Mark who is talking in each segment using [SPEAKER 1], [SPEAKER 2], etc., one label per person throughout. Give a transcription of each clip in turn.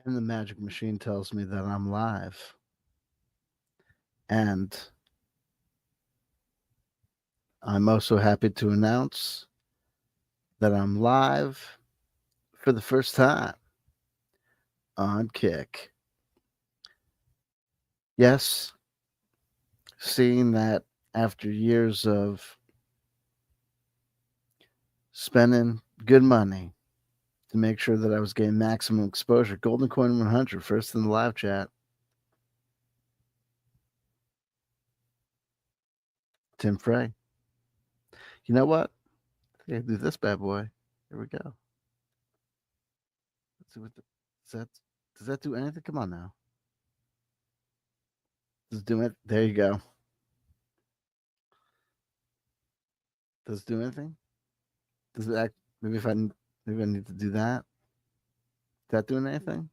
[SPEAKER 1] And the magic machine tells me that I'm live. And I'm also happy to announce that I'm live for the first time on Kick. Yes, seeing that after years of spending good money to make sure that I was getting maximum exposure, Golden Coin 100, first in the live chat. Tim Frey. You know what? I gotta do this bad boy. Here we go. Let's see what does that does that do anything? Come on now. Does it do it? There you go. Does it do anything? Does it act? Maybe if I maybe I need to do that. Is that doing anything?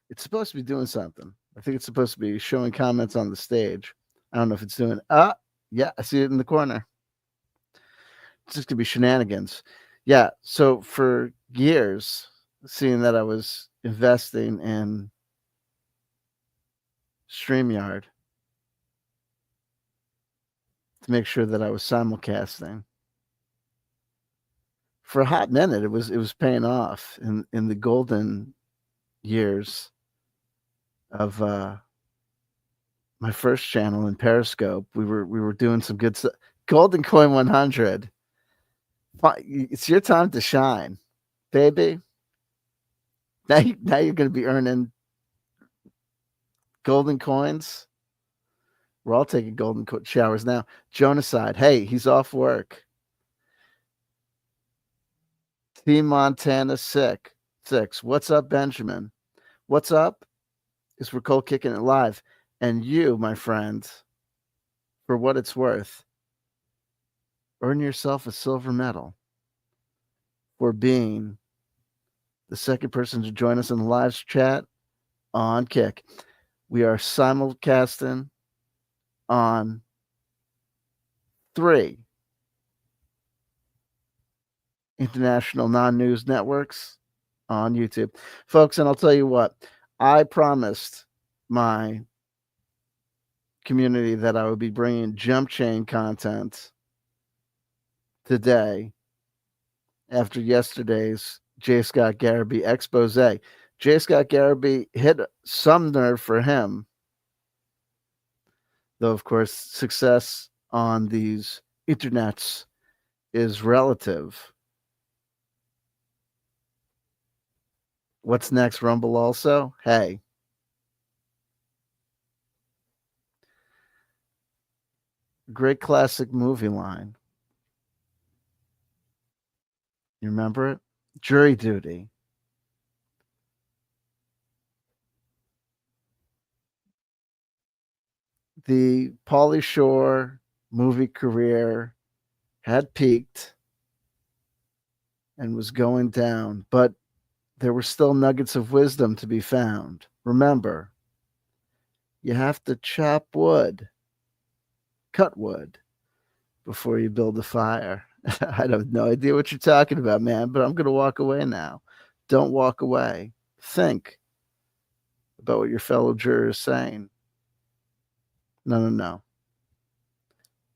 [SPEAKER 1] It's supposed to be doing something. I think it's supposed to be showing comments on the stage. I don't know if it's doing. Yeah, I see it in the corner. It's just gonna be shenanigans. Yeah. So for years, seeing that I was investing in StreamYard to make sure that I was simulcasting. For a hot minute, it was paying off in the golden years of my first channel in Periscope. We were doing some good stuff. Golden Coin 100. It's your time to shine, baby. Now you're going to be earning golden coins. We're all taking showers now. Jonaside. Hey, he's off work. Team Montana sick. Six. What's up, Benjamin? What's up? Is we're cold kicking it live. And you, my friend, for what it's worth, earn yourself a silver medal for being the second person to join us in the live chat on Kick. We are simulcasting on 3 international non-news networks on YouTube. Folks, and I'll tell you what, I promised my community that I would be bringing jump chain content today after yesterday's J.Scott Garibay expose. J.Scott Garibay hit some nerve for him, though, of course, success on these internets is relative. What's next, Rumble also? Hey. Great classic movie line. You remember it? Jury Duty. The Pauly Shore movie career had peaked and was going down, but there were still nuggets of wisdom to be found. Remember, you have to chop wood, cut wood, before you build a fire. I have no idea what you're talking about, man, but I'm going to walk away now. Don't walk away. Think about what your fellow juror is saying. No.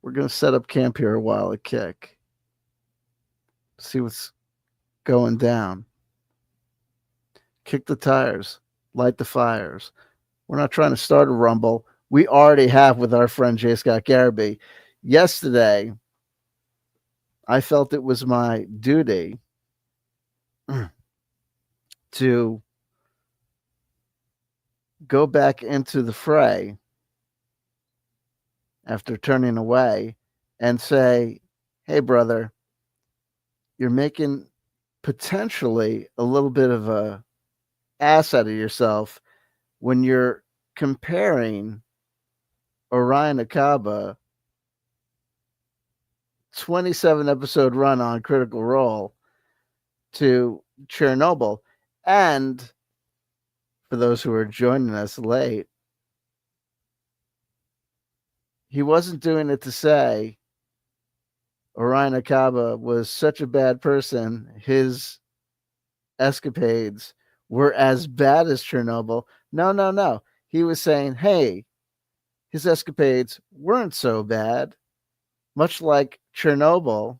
[SPEAKER 1] We're going to set up camp here a while at Kick. See what's going down. Kick the tires. Light the fires. We're not trying to start a rumble. We already have with our friend J.Scott Garibay. Yesterday, I felt it was my duty to go back into the fray after turning away and say, hey, brother, you're making potentially a little bit of a ass out of yourself when you're comparing Orion Akaba 27 episode run on Critical Role to Chernobyl. And for those who are joining us late, he wasn't doing it to say Orion Akaba was such a bad person. His escapades were as bad as Chernobyl. No, no, no. He was saying, hey, his escapades weren't so bad. Much like Chernobyl,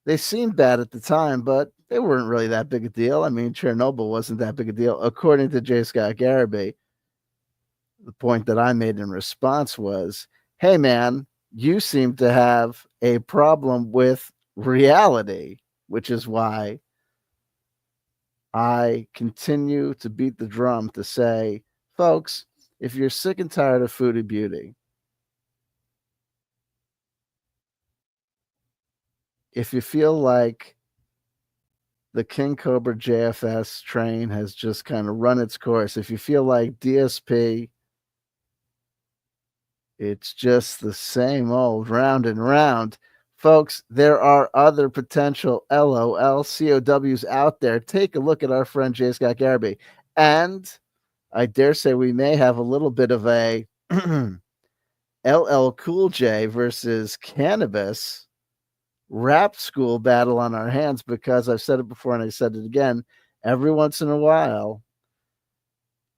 [SPEAKER 1] they seemed bad at the time, but they weren't really that big a deal. I mean, Chernobyl wasn't that big a deal, according to J.Scott Garibay. The point that I made in response was, hey, man, you seem to have a problem with reality, which is why I continue to beat the drum to say, folks, if you're sick and tired of Foodie Beauty, if you feel like the King Cobra JFS train has just kind of run its course, if you feel like DSP, it's just the same old round and round. Folks, there are other potential LOL COWs out there. Take a look at our friend J. Scott Garibay. And I dare say we may have a little bit of a LL Cool J versus Cannabis rap school battle on our hands, because I've said it before and I said it again. Every once in a while,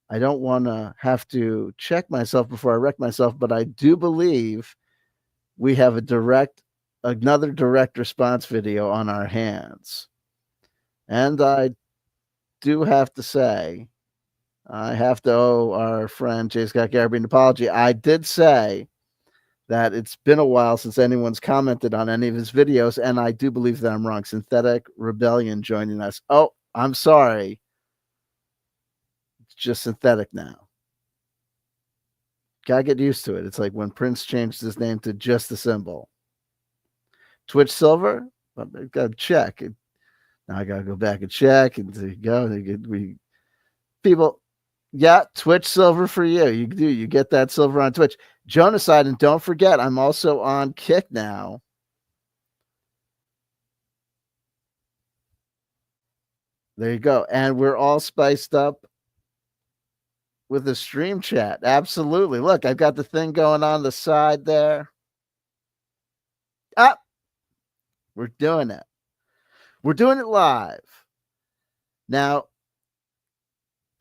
[SPEAKER 1] I don't want to have to check myself before I wreck myself, but I do believe we have another direct response video on our hands. And I do have to say, I have to owe our friend J. Scott Garibay an apology. I did say that it's been a while since anyone's commented on any of his videos, and I do believe that I'm wrong. Synthetic Rebellion joining us. Oh, I'm sorry. It's just Synthetic now. Gotta get used to it. It's like when Prince changed his name to Just a Symbol. Twitch Silver, I gotta check. Now I gotta go back and check, and there you go. People, yeah, Twitch Silver for you. You get that silver on Twitch. Jonaside, and don't forget, I'm also on Kick now. There you go. And we're all spiced up with the stream chat. Absolutely. Look, I've got the thing going on the side there. Ah, we're doing it. We're doing it live. Now,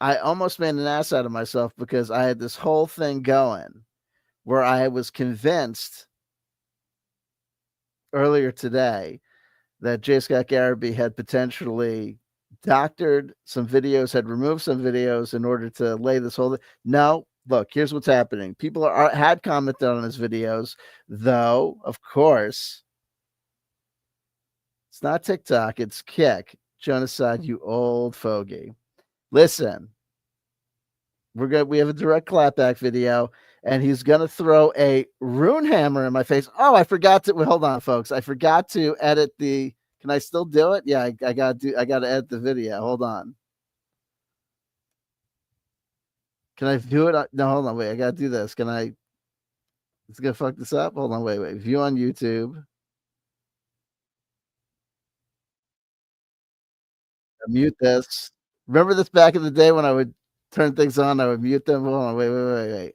[SPEAKER 1] I almost made an ass out of myself because I had this whole thing going where I was convinced earlier today that J. Scott Garibay had potentially doctored some videos, had removed some videos in order to lay this whole thing. No, look, here's what's happening. People had commented on his videos, though, of course, it's not TikTok, it's Kick. Genocide, you old fogey. Listen, we have a direct clapback video, and he's gonna throw a rune hammer in my face. Oh, I forgot to hold on, folks. I forgot to edit the. Can I still do it? Yeah, I gotta edit the video. Hold on. Can I do it? No, hold on, wait. I gotta do this. Can I? It's gonna fuck this up. Hold on, wait. View on YouTube. Mute this. Remember this back in the day when I would turn things on, I would mute them. Hold on, wait.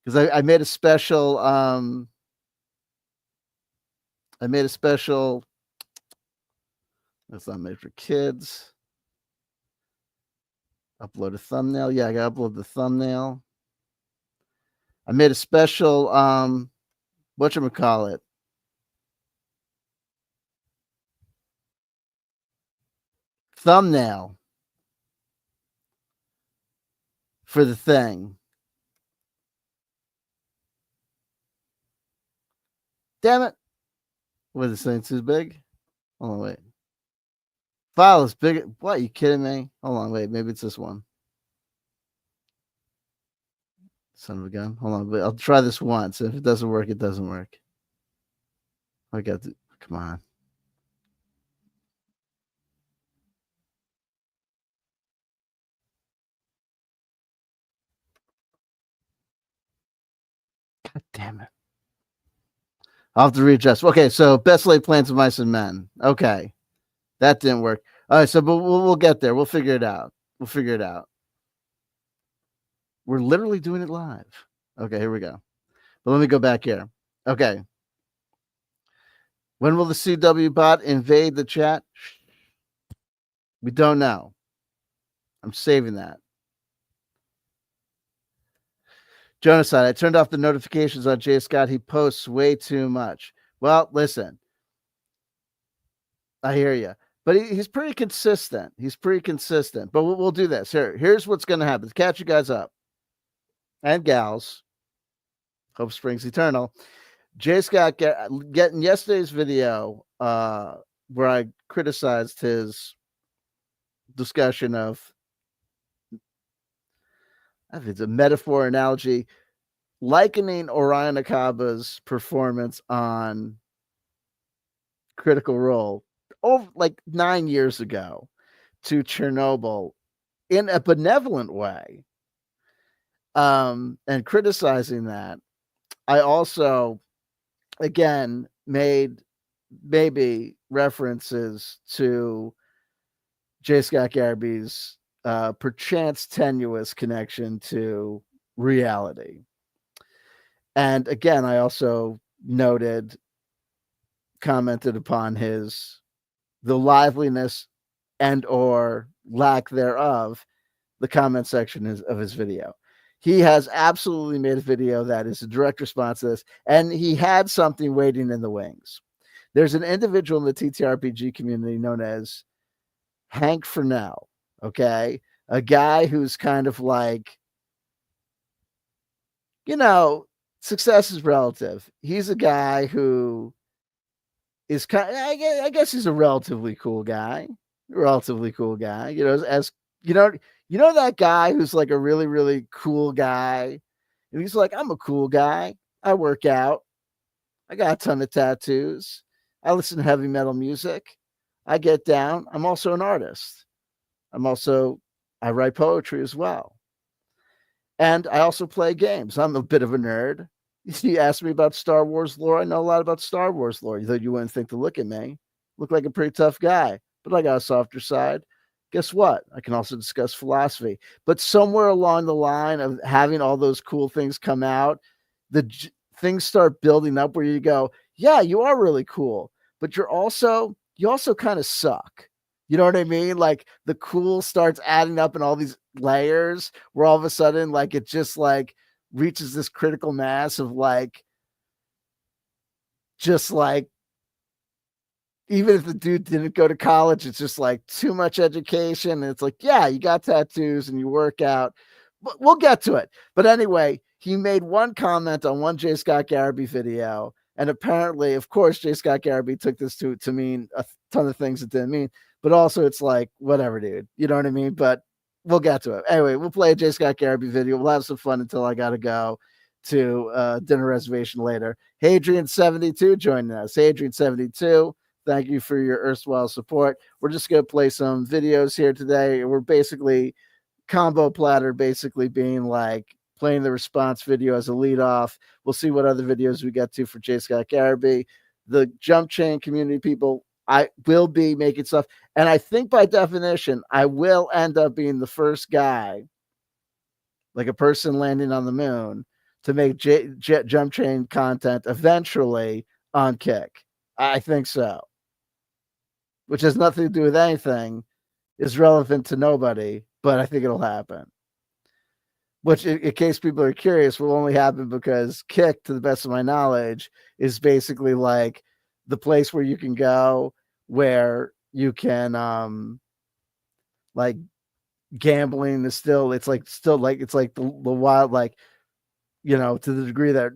[SPEAKER 1] Because I made a special. I made a special. That's not made for kids. Upload a thumbnail. Yeah, I gotta upload the thumbnail. I made a special whatchamacallit. Thumbnail for the thing. Damn it. What is this thing too big? Hold on, wait. File is big. What, are you kidding me? Hold on, wait. Maybe it's this one. Son of a gun. Hold on, wait. I'll try this once. If it doesn't work, it doesn't work. I got to, come on. God damn it. I'll have to readjust. Okay, so best laid plans of mice and men. Okay. That didn't work. All right, so but we'll get there. We'll figure it out. We're literally doing it live. Okay, here we go. But let me go back here. Okay. When will the CW bot invade the chat? We don't know. I'm saving that. Genocide. I turned off the notifications on J.Scott. He posts way too much. Well, listen, I hear you. But he's pretty consistent. He's pretty consistent. But we'll do this. Here's what's going to happen. To catch you guys up and gals. Hope springs eternal. J.Scott getting yesterday's video where I criticized his discussion of, I think it's a metaphor analogy, likening Orion Akaba's performance on Critical Role over like 9 years ago to Chernobyl in a benevolent way, and criticizing that. I also, again, made maybe references to J.Scott Garibay's perchance tenuous connection to reality. And again, I also commented upon the liveliness and or lack thereof, the comment section of his video. He has absolutely made a video that is a direct response to this, and he had something waiting in the wings. There's an individual in the TTRPG community known as Hank Furnell, okay? A guy who's kind of like, success is relative. He's a guy who is I guess he's a relatively cool guy. As that guy who's like a really, really cool guy. And he's like, I'm a cool guy. I work out. I got a ton of tattoos. I listen to heavy metal music. I get down. I'm also an artist. I write poetry as well. And I also play games. I'm a bit of a nerd. You asked me about Star Wars lore. I know a lot about Star Wars lore. You thought you wouldn't think to look at me. Look like a pretty tough guy, but I got a softer side. Guess what? I can also discuss philosophy. But somewhere along the line of having all those cool things come out, things start building up where you go, yeah, you are really cool, but you also kind of suck. You know what I mean? Like the cool starts adding up in all these layers where all of a sudden, like, it just like reaches this critical mass of like, just like, even if the dude didn't go to college, it's just like too much education. And it's like, yeah, you got tattoos and you work out. But we'll get to it. But anyway, he made one comment on one J.Scott Garibay video. And apparently, of course, J.Scott Garibay took this to mean a ton of things it didn't mean. But also, it's like, whatever, dude. You know what I mean? But we'll get to it. Anyway, we'll play a J.Scott Garibay video. We'll have some fun until I got to go to dinner reservation later. Hadrian72 joining us. Hadrian72. Thank you for your erstwhile support. We're just going to play some videos here today. We're basically combo platter, basically being like playing the response video as a lead off. We'll see what other videos we get to for J.Scott Garibay. The jump chain community people, I will be making stuff. And I think by definition, I will end up being the first guy, like a person landing on the moon, to make jump chain content eventually on Kick. I think so. Which has nothing to do with anything, is relevant to nobody, but I think it'll happen. Which, in case people are curious, will only happen because Kick, to the best of my knowledge, is basically like the place where you can go where you can, like, gambling is still, it's like the wild, like, to the degree that,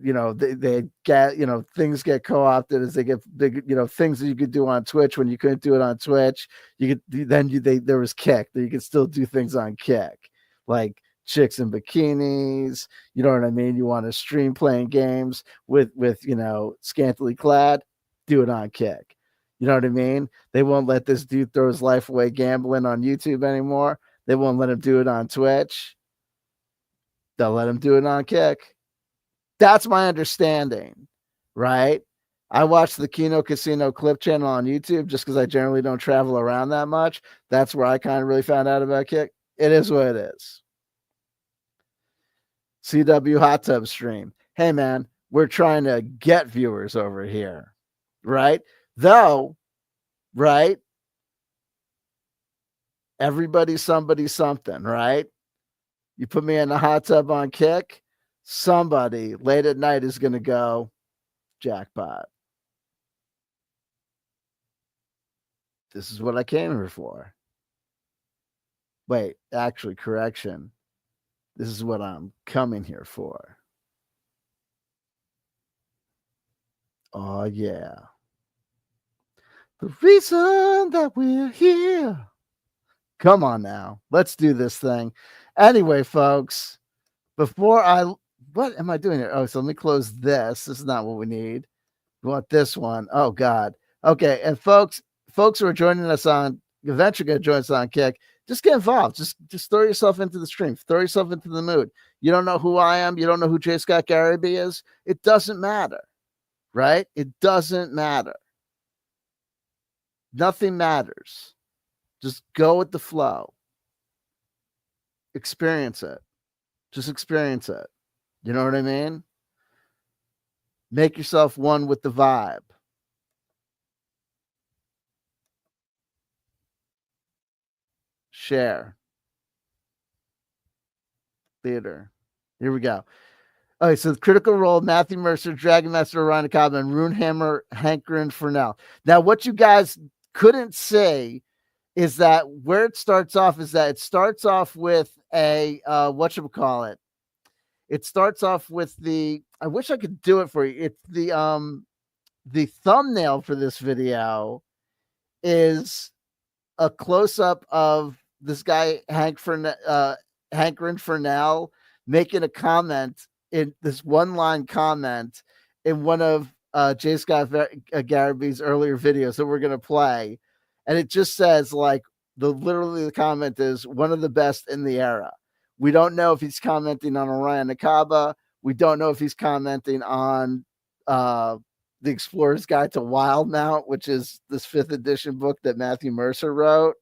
[SPEAKER 1] they get, things get co-opted as they get big, things that you could do on Twitch when you couldn't do it on Twitch. There was Kick, that you could still do things on Kick, like chicks in bikinis. You know what I mean? You want to stream playing games with, scantily clad, do it on Kick. You know what I mean? They won't let this dude throw his life away gambling on YouTube anymore. They won't let him do it on Twitch. They'll let him do it on Kick. That's my understanding, right? I watch the Kino Casino clip channel on YouTube just because I generally don't travel around that much. That's where I kind of really found out about Kick. It is what it is. CW Hot Tub Stream. Hey, man, we're trying to get viewers over here, right? Though, right? Everybody, somebody, something, right? You put me in a hot tub on Kick, somebody late at night is going to go, jackpot. This is what I came here for. Wait, actually, correction. This is what I'm coming here for. Oh, yeah. The reason that we're here. Come on now. Let's do this thing. Anyway, folks, before I. What am I doing here? Oh, so let me close this. This is not what we need. We want this one. Oh, God. Okay. And folks who are joining us on, eventually going to join us on Kick, just get involved. Just throw yourself into the stream. Throw yourself into the mood. You don't know who I am. You don't know who J.Scott Garibay is. It doesn't matter, right? It doesn't matter. Nothing matters. Just go with the flow. Experience it. Just experience it. You know what I mean? Make yourself one with the vibe. Share. Theater. Here we go. All right, so the Critical Role, Matthew Mercer, Dragon Master Orion Cobb, and Runehammer Hankerin Furnell. Now, what you guys couldn't say is that where it starts off is that it starts off with a whatchamacallit. It starts off with the, I wish I could do it for you. It's the thumbnail for this video is a close-up of this guy Hankerin Furnell making a comment in this one-line comment in one of J.Scott Garibay's earlier videos that we're going to play, and it just says like literally the comment is one of the best in the era. We don't know if he's commenting on Orion Akaba. We don't know if he's commenting on the Explorer's Guide to Wildmount, which is this 5th edition book that Matthew Mercer wrote,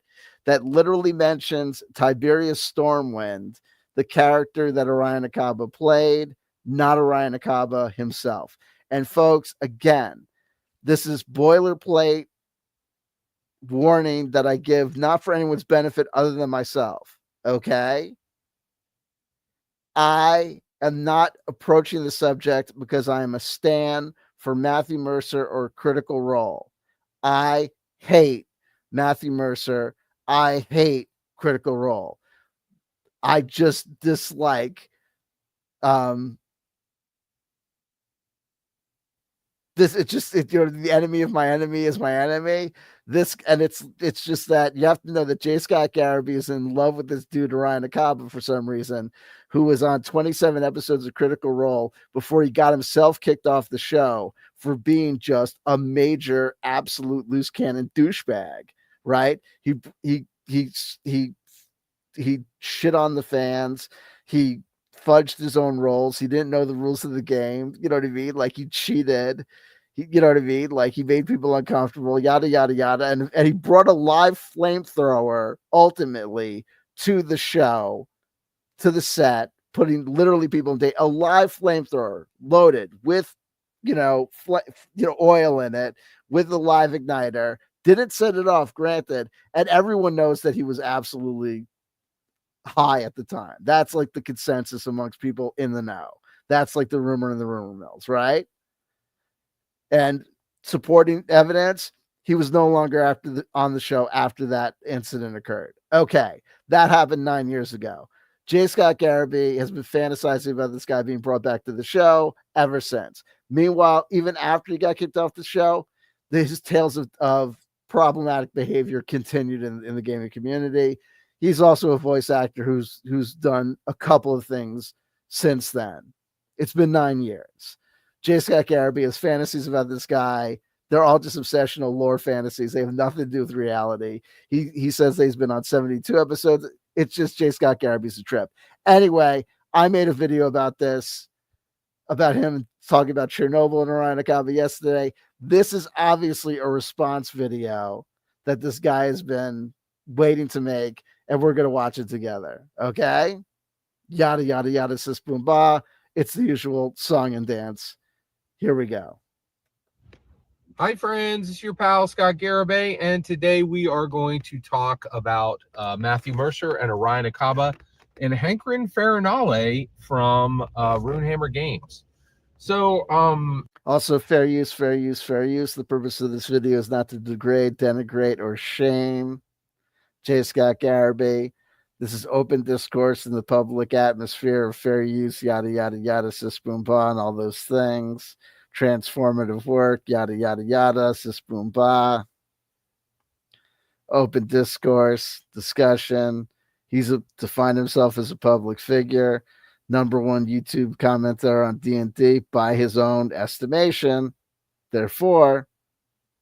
[SPEAKER 1] that literally mentions Tiberius Stormwind, the character that Orion Akaba played, not Orion Akaba himself. And folks, again, this is boilerplate warning that I give not for anyone's benefit other than myself. Okay? I am not approaching the subject because I am a stan for Matthew Mercer or Critical Role. I hate Matthew Mercer. I hate Critical Role. I just dislike this. The enemy of my enemy is my enemy. This, and it's just that you have to know that J.Scott Garibay is in love with this dude Orion Akaba for some reason, who was on 27 episodes of Critical Role before he got himself kicked off the show for being just a major absolute loose cannon douchebag. Right? He shit on the fans. He fudged his own roles. He didn't know the rules of the game. You know what I mean? Like he cheated. You know what I mean? Like he made people uncomfortable, yada, yada, yada. And he brought a live flamethrower ultimately to the show, to the set, putting literally people in a live flamethrower loaded with, oil in it with a live igniter. Didn't set it off, granted. And everyone knows that he was absolutely high at the time. That's like the consensus amongst people in the know. That's like the rumor in the rumor mills, right? And supporting evidence, he was no longer on the show after that incident occurred. Okay, that happened 9 years ago. J.Scott Garibay has been fantasizing about this guy being brought back to the show ever since. Meanwhile, even after he got kicked off the show, his tales of problematic behavior continued in the gaming community. He's also a voice actor who's done a couple of things since then. It's been 9 years. J.Scott Garibay has fantasies about this guy. They're all just obsessional lore fantasies. They have nothing to do with reality. He says that he's been on 72 episodes. It's just J.Scott Garibay's a trip. Anyway, I made a video about this, about him talking about Chernobyl and Orion Akaba yesterday. This is obviously a response video that this guy has been waiting to make, and we're going to watch it together. Okay? Yada, yada, yada, sis, boom, ba. It's the usual song and dance. Here we go.
[SPEAKER 2] Hi, friends. It's your pal, Scott Garibay, and today we are going to talk about Matthew Mercer and Orion Akaba and Hankrin Farinale from Runehammer Games. So,
[SPEAKER 1] Also, fair use, fair use, fair use. The purpose of this video is not to degrade, denigrate, or shame J.Scott Garibay. This is open discourse in the public atmosphere of fair use, yada, yada, yada, sis boom ba, and all those things. Transformative work, yada, yada, yada, sis boom ba. Open discourse, discussion. He's defined himself as a public figure, number one YouTube commenter on D&D by his own estimation. Therefore,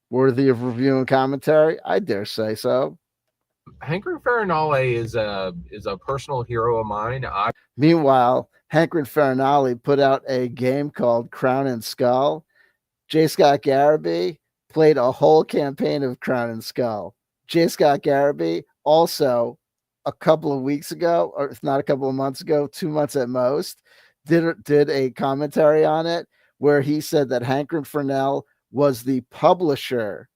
[SPEAKER 1] worthy of review and commentary, I dare say so.
[SPEAKER 2] Hankrin Farinale is a personal hero of mine.
[SPEAKER 1] Meanwhile, Hankrin Farinale put out a game called Crown and Skull. J.Scott Garibay played a whole campaign of Crown and Skull. J.Scott Garibay also, a couple of weeks ago, or if not a couple of months ago, 2 months at most, did a commentary on it where he said that Hankrin Farinale was the publisher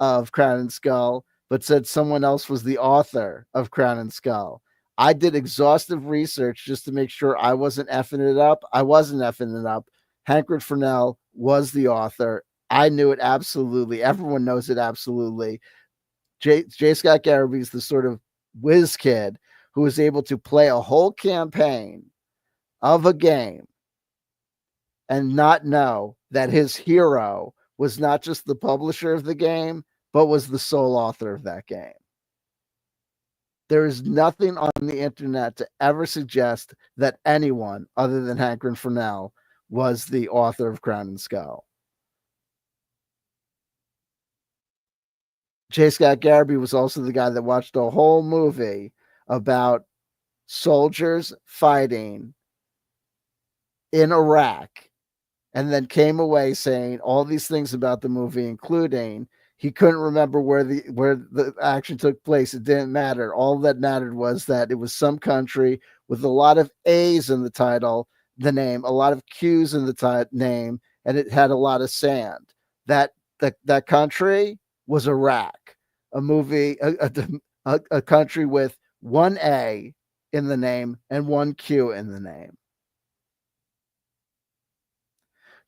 [SPEAKER 1] of Crown and Skull, but said someone else was the author of Crown and Skull. I did exhaustive research just to make sure I wasn't effing it up. I wasn't effing it up. Hankrin Farinale was the author. I knew it absolutely. Everyone knows it absolutely. J. Scott Garibay is the sort of whiz kid who was able to play a whole campaign of a game and not know that his hero was not just the publisher of the game, but was the sole author of that game. There is nothing on the internet to ever suggest that anyone other than Hankrin Farinale was the author of Crown and Skull. J. Scott Garibay was also the guy that watched a whole movie about soldiers fighting in Iraq and then came away saying all these things about the movie, including he couldn't remember where the action took place. It didn't matter. All that mattered was that it was some country with a lot of A's in the title, the name, a lot of Q's in the name, and it had a lot of sand. That country was Iraq, a country with one A in the name and one Q in the name.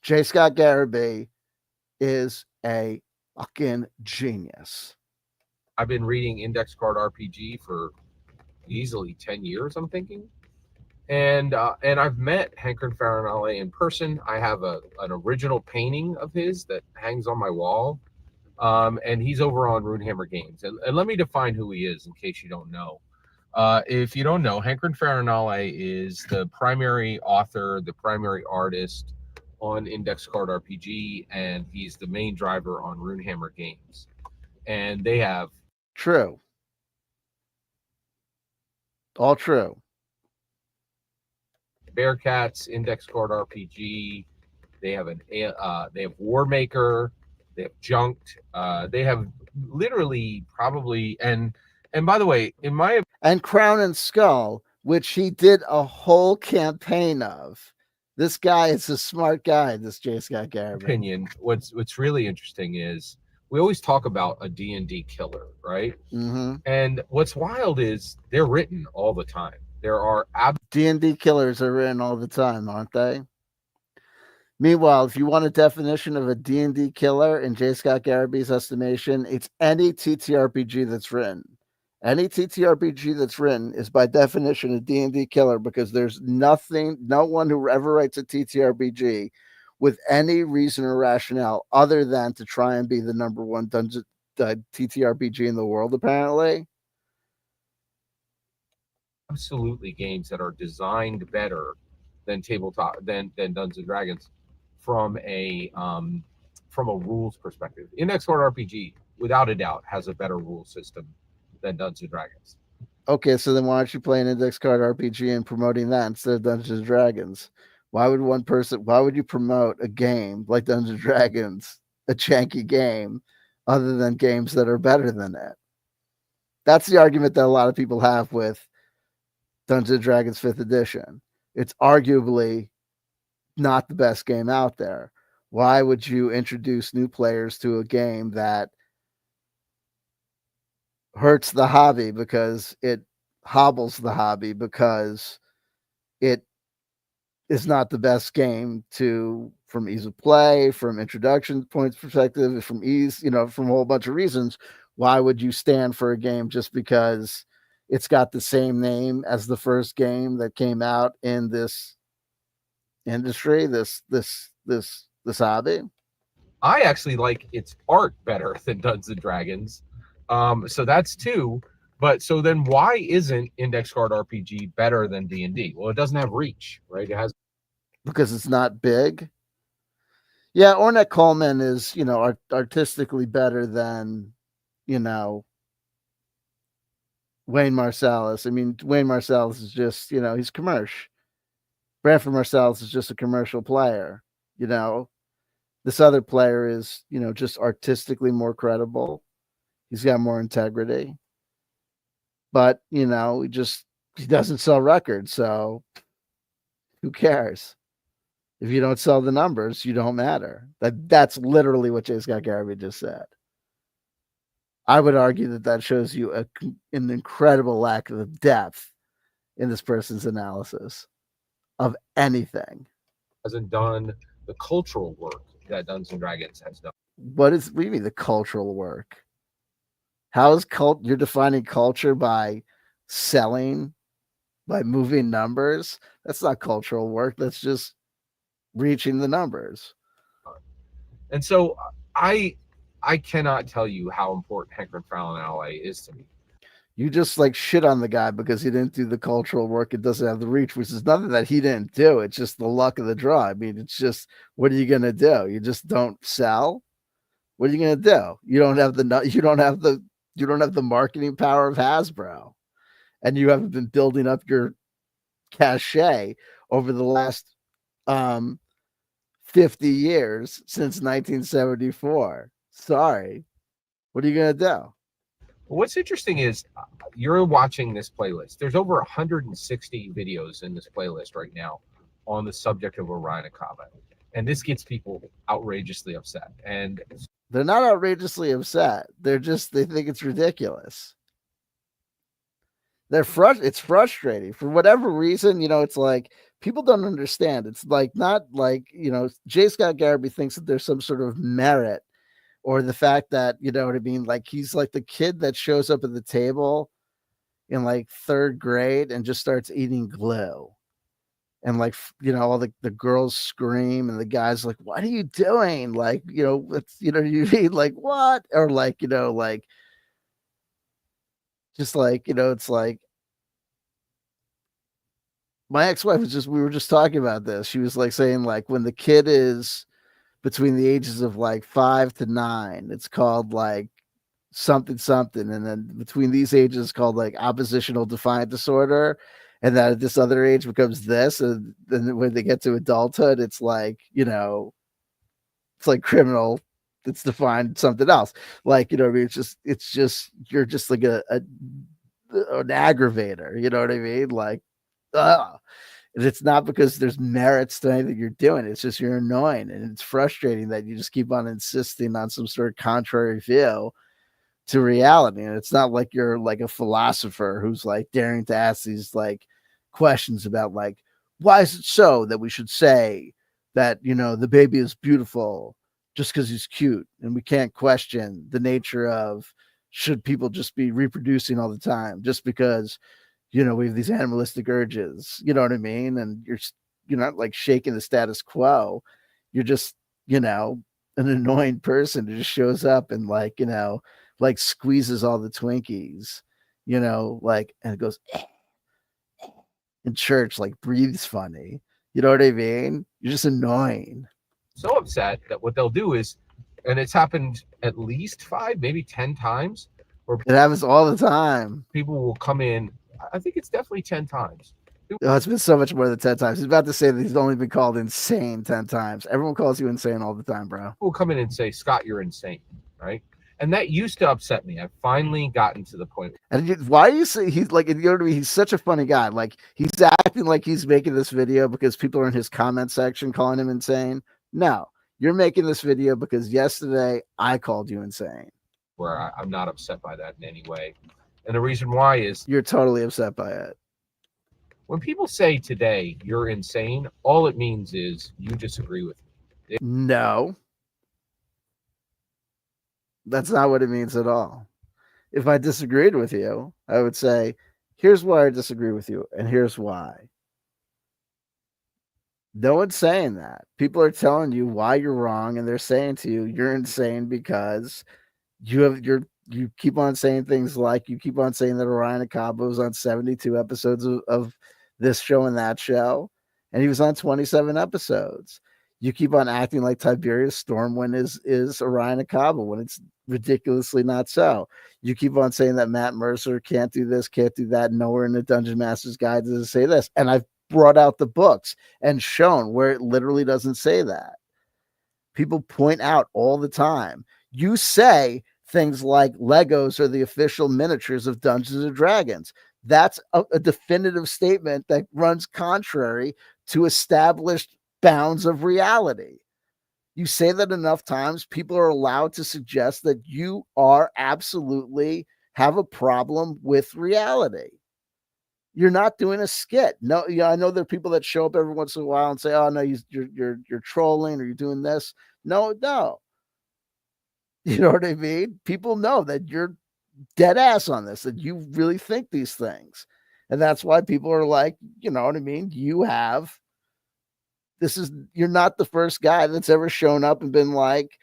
[SPEAKER 1] J. Scott Garibay is a fucking genius.
[SPEAKER 2] I've been reading Index Card RPG for easily 10 years, I'm thinking. And I've met Hankrin Farinale in person. I have an original painting of his that hangs on my wall. And he's over on Runehammer Games. And let me define who he is in case you don't know. If you don't know, Hankrin Farinale is the primary author, the primary artist on Index Card RPG, and he's the main driver on Runehammer Games. And they have
[SPEAKER 1] true, all true.
[SPEAKER 2] Bearcats, Index Card RPG. They have they have Warmaker. They have Junked. They have literally probably and by the way, in my
[SPEAKER 1] and Crown and Skull, which he did a whole campaign of. This guy is a smart guy. This J. Scott Garibay.
[SPEAKER 2] Opinion. What's really interesting is we always talk about a D&D killer, right?
[SPEAKER 1] Mm-hmm.
[SPEAKER 2] And what's wild is they're written all the time. There are
[SPEAKER 1] D&D killers are written all the time, aren't they? Meanwhile, if you want a definition of a D&D killer in J. Scott Garibay's estimation, it's any TTRPG that's written. Any TTRPG that's written is by definition a D&D killer because there's no one who ever writes a TTRPG with any reason or rationale other than to try and be the number one dungeon TTRPG in the world, apparently.
[SPEAKER 2] Absolutely games that are designed better than tabletop than Dungeons and Dragons from a rules perspective. Index Card RPG, without a doubt, has a better rule system than Dungeons and Dragons.
[SPEAKER 1] Okay, so then why don't you play an Index Card RPG and promoting that instead of Dungeons and Dragons? Why would you promote a game like Dungeons and Dragons, a janky game, other than games that are better than it? That's the argument that a lot of people have with Dungeons and Dragons 5th edition. It's arguably not the best game out there. Why would you introduce new players to a game that hurts the hobby because it hobbles the hobby because it is not the best game to from ease of play, from introduction points perspective, from ease, from a whole bunch of reasons. Why would you stand for a game just because it's got the same name as the first game that came out in this industry, this hobby?
[SPEAKER 2] I actually like its art better than Dungeons and Dragons. So that's two. But so then why isn't Index Card RPG better than D&D? Well, it doesn't have reach, right? It has
[SPEAKER 1] Because it's not big. Yeah, Ornette Coleman is, artistically better than, you know, Wayne Marsalis. I mean, Wayne Marsalis is just, he's commercial. Branford Marsalis is just a commercial player, you know. This other player is, just artistically more credible. He's got more integrity. But, he doesn't sell records, so who cares? If you don't sell the numbers, you don't matter. That's literally what J.Scott Garibay just said. I would argue that shows you an incredible lack of depth in this person's analysis of anything.
[SPEAKER 2] hasn't done the cultural work that Dungeons and Dragons has done.
[SPEAKER 1] What do you mean the cultural work? How is you're defining culture by selling, by moving numbers? That's not cultural work. That's just reaching the numbers.
[SPEAKER 2] And so I cannot tell you how important Henker and Fallon Alley is to me.
[SPEAKER 1] You just like shit on the guy because he didn't do the cultural work. It doesn't have the reach, which is nothing that he didn't do. It's just the luck of the draw. I mean, it's just, what are you going to do? You just don't sell. What are you going to do? You don't have the marketing power of Hasbro, and you haven't been building up your cachet over the last 50 years since 1974. Sorry. What are you going to do?
[SPEAKER 2] What's interesting is you're watching this playlist. There's over 160 videos in this playlist right now on the subject of Orion and Comet. And this gets people outrageously upset. And
[SPEAKER 1] they're not outrageously upset. They think it's ridiculous. It's frustrating for whatever reason. It's like people don't understand. It's like not like, J.Scott Garibay thinks that there's some sort of merit, or the fact that, you know what I mean? Like he's like the kid that shows up at the table in like third grade and just starts eating glue. And like, all the girls scream and the guy's like, what are you doing? Like, it's, you mean like what? Or like, like, just like, it's like, my ex-wife we were just talking about this. She was like saying like when the kid is between the ages of like 5 to 9, it's called like something. And then between these ages it's called like oppositional defiant disorder. And that at this other age becomes this. And then when they get to adulthood, it's like, it's like criminal. It's defined something else. Like, I mean, it's just, you're just like an aggravator. You know what I mean? Like, and it's not because there's merits to anything you're doing. It's just you're annoying, and it's frustrating that you just keep on insisting on some sort of contrary view to reality. And it's not like you're like a philosopher who's like daring to ask these like questions about like, why is it so that we should say that, the baby is beautiful just because he's cute, and we can't question the nature of should people just be reproducing all the time just because, we have these animalistic urges, you know what I mean? And you're not like shaking the status quo. You're just, an annoying person who just shows up and like, like squeezes all the Twinkies, like, and it goes in church, like breathes funny. You know what I mean? You're just annoying.
[SPEAKER 2] So upset that what they'll do is, and it's happened at least 5, maybe 10 times,
[SPEAKER 1] where it happens all the time.
[SPEAKER 2] People will come in. I think it's definitely 10 times.
[SPEAKER 1] It's been so much more than 10 times. He's about to say that he's only been called insane 10 times. Everyone calls you insane all the time, bro.
[SPEAKER 2] People will come in and say, Scott, you're insane, right? And that used to upset me. I've finally gotten to the point.
[SPEAKER 1] And why do you say he's like, he's such a funny guy. Like he's acting like he's making this video because people are in his comment section calling him insane. No, You're making this video because yesterday I called you insane.
[SPEAKER 2] where I'm not upset by that in any way. And the reason why is
[SPEAKER 1] You're totally upset by it.
[SPEAKER 2] when people say today you're insane, all it means is you disagree with me.
[SPEAKER 1] No, that's not what it means at all. If I disagreed with you, I would say, here's why I disagree with you, and here's why. No one's saying that. People are telling you why you're wrong, and they're saying to you, you're insane because you keep on saying things like you keep on saying that Orion Acaba was on 72 episodes of this show and that show, and he was on 27 episodes. You keep on acting like Tiberius Stormwind is Orion Acaba when it's ridiculously not so. You keep on saying that Matt Mercer can't do this, can't do that. Nowhere in the Dungeon Master's Guide does it say this. And I've brought out the books and shown where it literally doesn't say that. People point out all the time. You say things like Legos are the official miniatures of Dungeons and Dragons. That's a definitive statement that runs contrary to established bounds of reality. You say that enough times, people are allowed to suggest that you are absolutely have a problem with reality. You're not doing a skit. No, yeah, I know there are people that show up every once in a while and say, "Oh no, you're trolling or you're doing this." No, no. You know what I mean? People know that you're dead ass on this, that you really think these things. And that's why people are like, you know what I mean? You're not the first guy that's ever shown up and been like,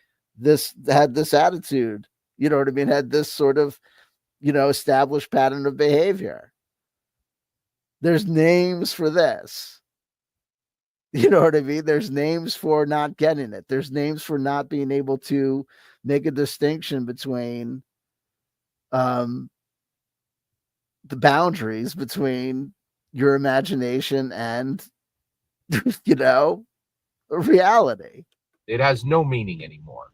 [SPEAKER 1] had this attitude. You know what I mean? Had this sort of, established pattern of behavior. There's names for this. You know what I mean? There's names for not getting it. There's names for not being able to make a distinction between the boundaries between your imagination and reality.
[SPEAKER 2] It has no meaning anymore.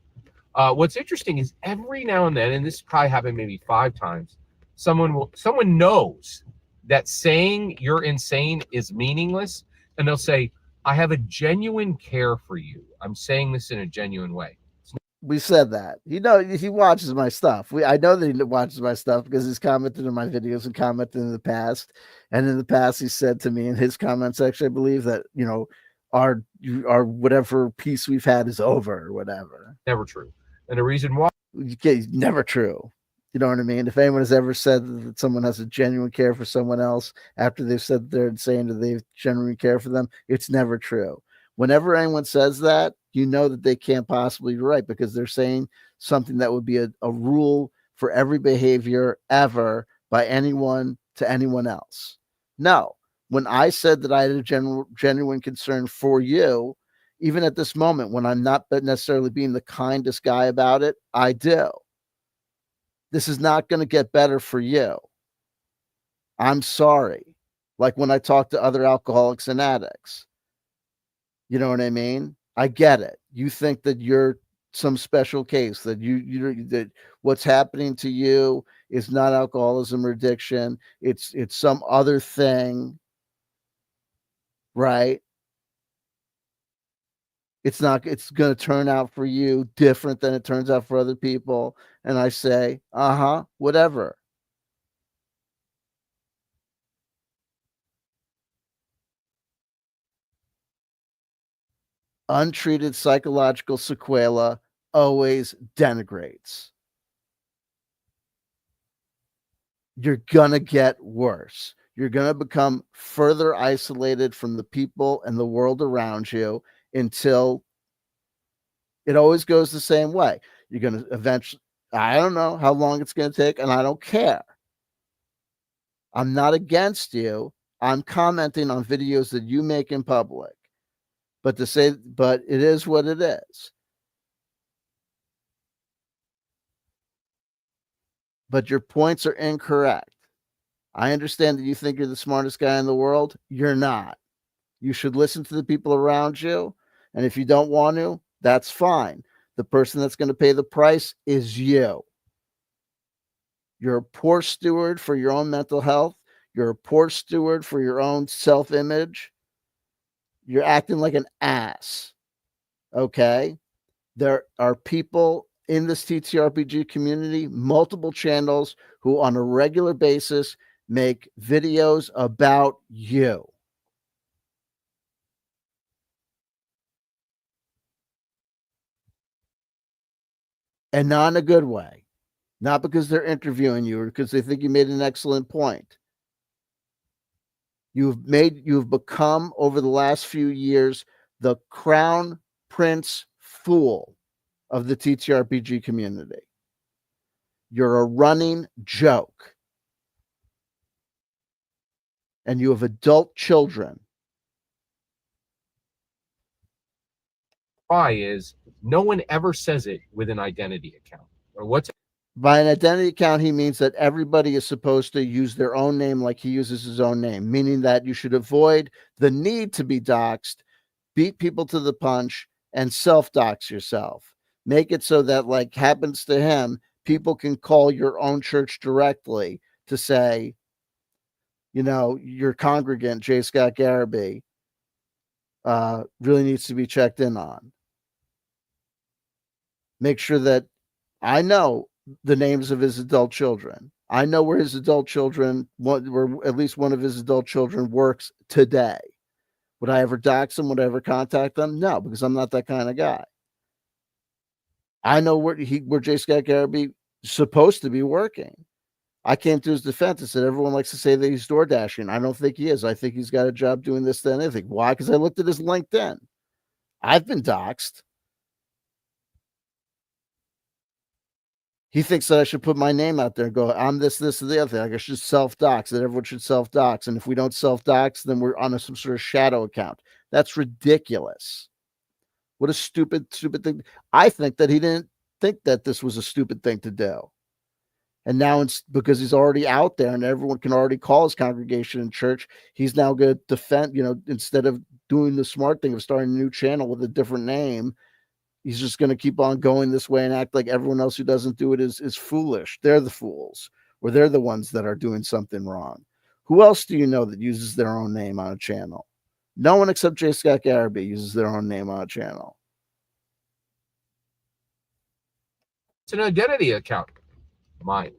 [SPEAKER 2] What's interesting is every now and then, and this probably happened maybe 5 times, someone knows that saying you're insane is meaningless, and they'll say, I have a genuine care for you. I'm saying this in a genuine way.
[SPEAKER 1] We said that. He watches my stuff. I know that he watches my stuff because he's commented in my videos and commented in the past. And in the past, he said to me in his comment section, I believe that, our whatever peace we've had is over or whatever.
[SPEAKER 2] Never true. And the reason why
[SPEAKER 1] never true. You know what I mean? If anyone has ever said that someone has a genuine care for someone else after they've said they're insane that they genuinely care for them, it's never true. Whenever anyone says that, you know that they can't possibly be right because they're saying something that would be a rule for every behavior ever by anyone to anyone else. No. When I said that I had a genuine concern for you, even at this moment when I'm not necessarily being the kindest guy about it, I do. This is not going to get better for you. I'm sorry. Like when I talk to other alcoholics and addicts. You know what I mean? I get it. You think that you're some special case, that that what's happening to you is not alcoholism or addiction. It's some other thing, right? It's going to turn out for you different than it turns out for other people. And I say, whatever. Untreated psychological sequela always denigrates. You're going to get worse. You're going to become further isolated from the people and the world around you until it always goes the same way. You're going to eventually, I don't know how long it's going to take, and I don't care. I'm not against you. I'm commenting on videos that you make in public. But it is what it is. But your points are incorrect. I understand that you think you're the smartest guy in the world. You're not. You should listen to the people around you. And if you don't want to, that's fine. The person that's going to pay the price is you. You're a poor steward for your own mental health. You're a poor steward for your own self-image. You're acting like an ass. Okay? there are people in this TTRPG community, multiple channels, who on a regular basis make videos about you. And not in a good way. Not because they're interviewing you or because they think you made an excellent point. You've become over the last few years the crown prince fool of the TTRPG community. You're a running joke. And you have adult children.
[SPEAKER 2] Why is no one ever says it with an identity account? Or what's
[SPEAKER 1] By an identity account, he means that everybody is supposed to use their own name like he uses his own name, meaning that you should avoid the need to be doxxed, beat people to the punch, and self-dox yourself. Make it so that, like happens to him, people can call your own church directly to say, you know, your congregant, J.Scott Garibay, really needs to be checked in on. Make sure that I know the names of his adult children. I know where his adult children, where at least one of his adult children works today. Would I ever dox them? Would I ever contact them? No, because I'm not that kind of guy. I know where J.Scott Garibay is supposed to be working. I came to his defense and said, everyone likes to say that he's door dashing. I don't think he is. I think he's got a job doing this, that, and anything. Why? Because I looked at his LinkedIn. I've been doxxed. He thinks that I should put my name out there and go, I'm this, and the other thing. Like I should self-dox, that everyone should self-dox. And if we don't self-dox, then we're on some sort of shadow account. That's ridiculous. What a stupid thing. I think that he didn't think that this was a stupid thing to do. And now it's because he's already out there and everyone can already call his congregation in church. He's now going to defend, instead of doing the smart thing of starting a new channel with a different name, he's just going to keep on going this way and act like everyone else who doesn't do it is foolish. They're the fools, or they're the ones that are doing something wrong. Who else do you know that uses their own name on a channel? No one except J.Scott Garibay uses their own name on a channel.
[SPEAKER 2] It's an identity account. Mine.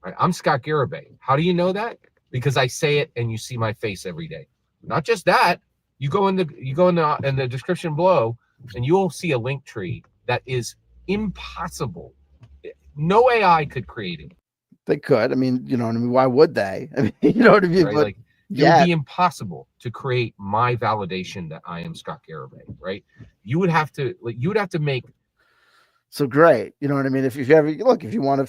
[SPEAKER 2] Right? I'm Scott Garibay. How do you know that? Because I say it and you see my face every day. Not just that. You go in the description below and you will see a link tree that is impossible. No AI could create it.
[SPEAKER 1] They could. I mean, you know what I mean? Why would they? I mean, you know what I mean?
[SPEAKER 2] Right?
[SPEAKER 1] But
[SPEAKER 2] Like, it would be impossible to create my validation that I am Scott Garibay, right? You would have to make.
[SPEAKER 1] So great. You know what I mean? If you ever look, if you want to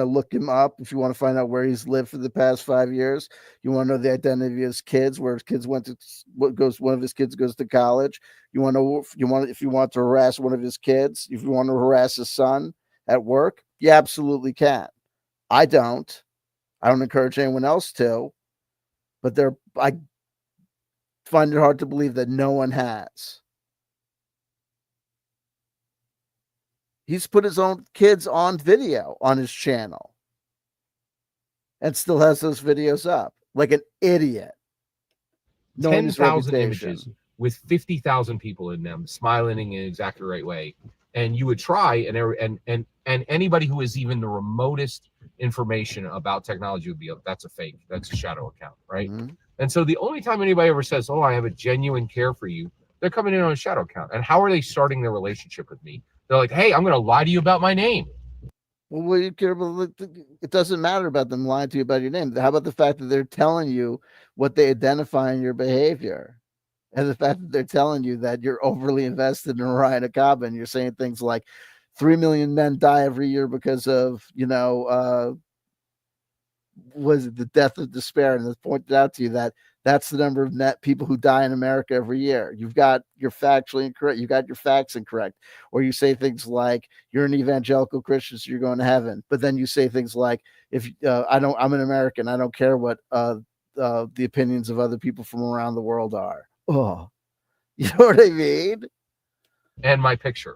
[SPEAKER 1] look him up, if you want to find out where he's lived for the past 5 years, you want to know the identity of his kids, where his kids went to, one of his kids goes to college. If you want to harass one of his kids, if you want to harass his son at work, you absolutely can. I don't encourage anyone else to, but I find it hard to believe that no one has. He's put his own kids on video on his channel and still has those videos up like an idiot.
[SPEAKER 2] 10,000 images with 50,000 people in them smiling in the exactly right way. And you would try and anybody who is even the remotest information about technology would be, that's a fake, that's a shadow account, right? Mm-hmm. And so the only time anybody ever says, oh, I have a genuine care for you, they're coming in on a shadow account. And how are they starting their relationship with me? They're like, hey, I'm going to lie to you about my name.
[SPEAKER 1] Well, what do you care about? It doesn't matter about them lying to you about your name. How about the fact that they're telling you what they identify in your behavior? And the fact that they're telling you that you're overly invested in Orion Akaba, and you're saying things like 3 million men die every year because of, was it the death of despair? And it's pointed out to you that that's the number of net people who die in America every year. You've got your factually incorrect. You got your facts incorrect. Or you say things like you're an evangelical Christian, so you're going to heaven. But then you say things like, I'm an American. I don't care what the opinions of other people from around the world are. Oh, you know what I mean?
[SPEAKER 2] And my picture,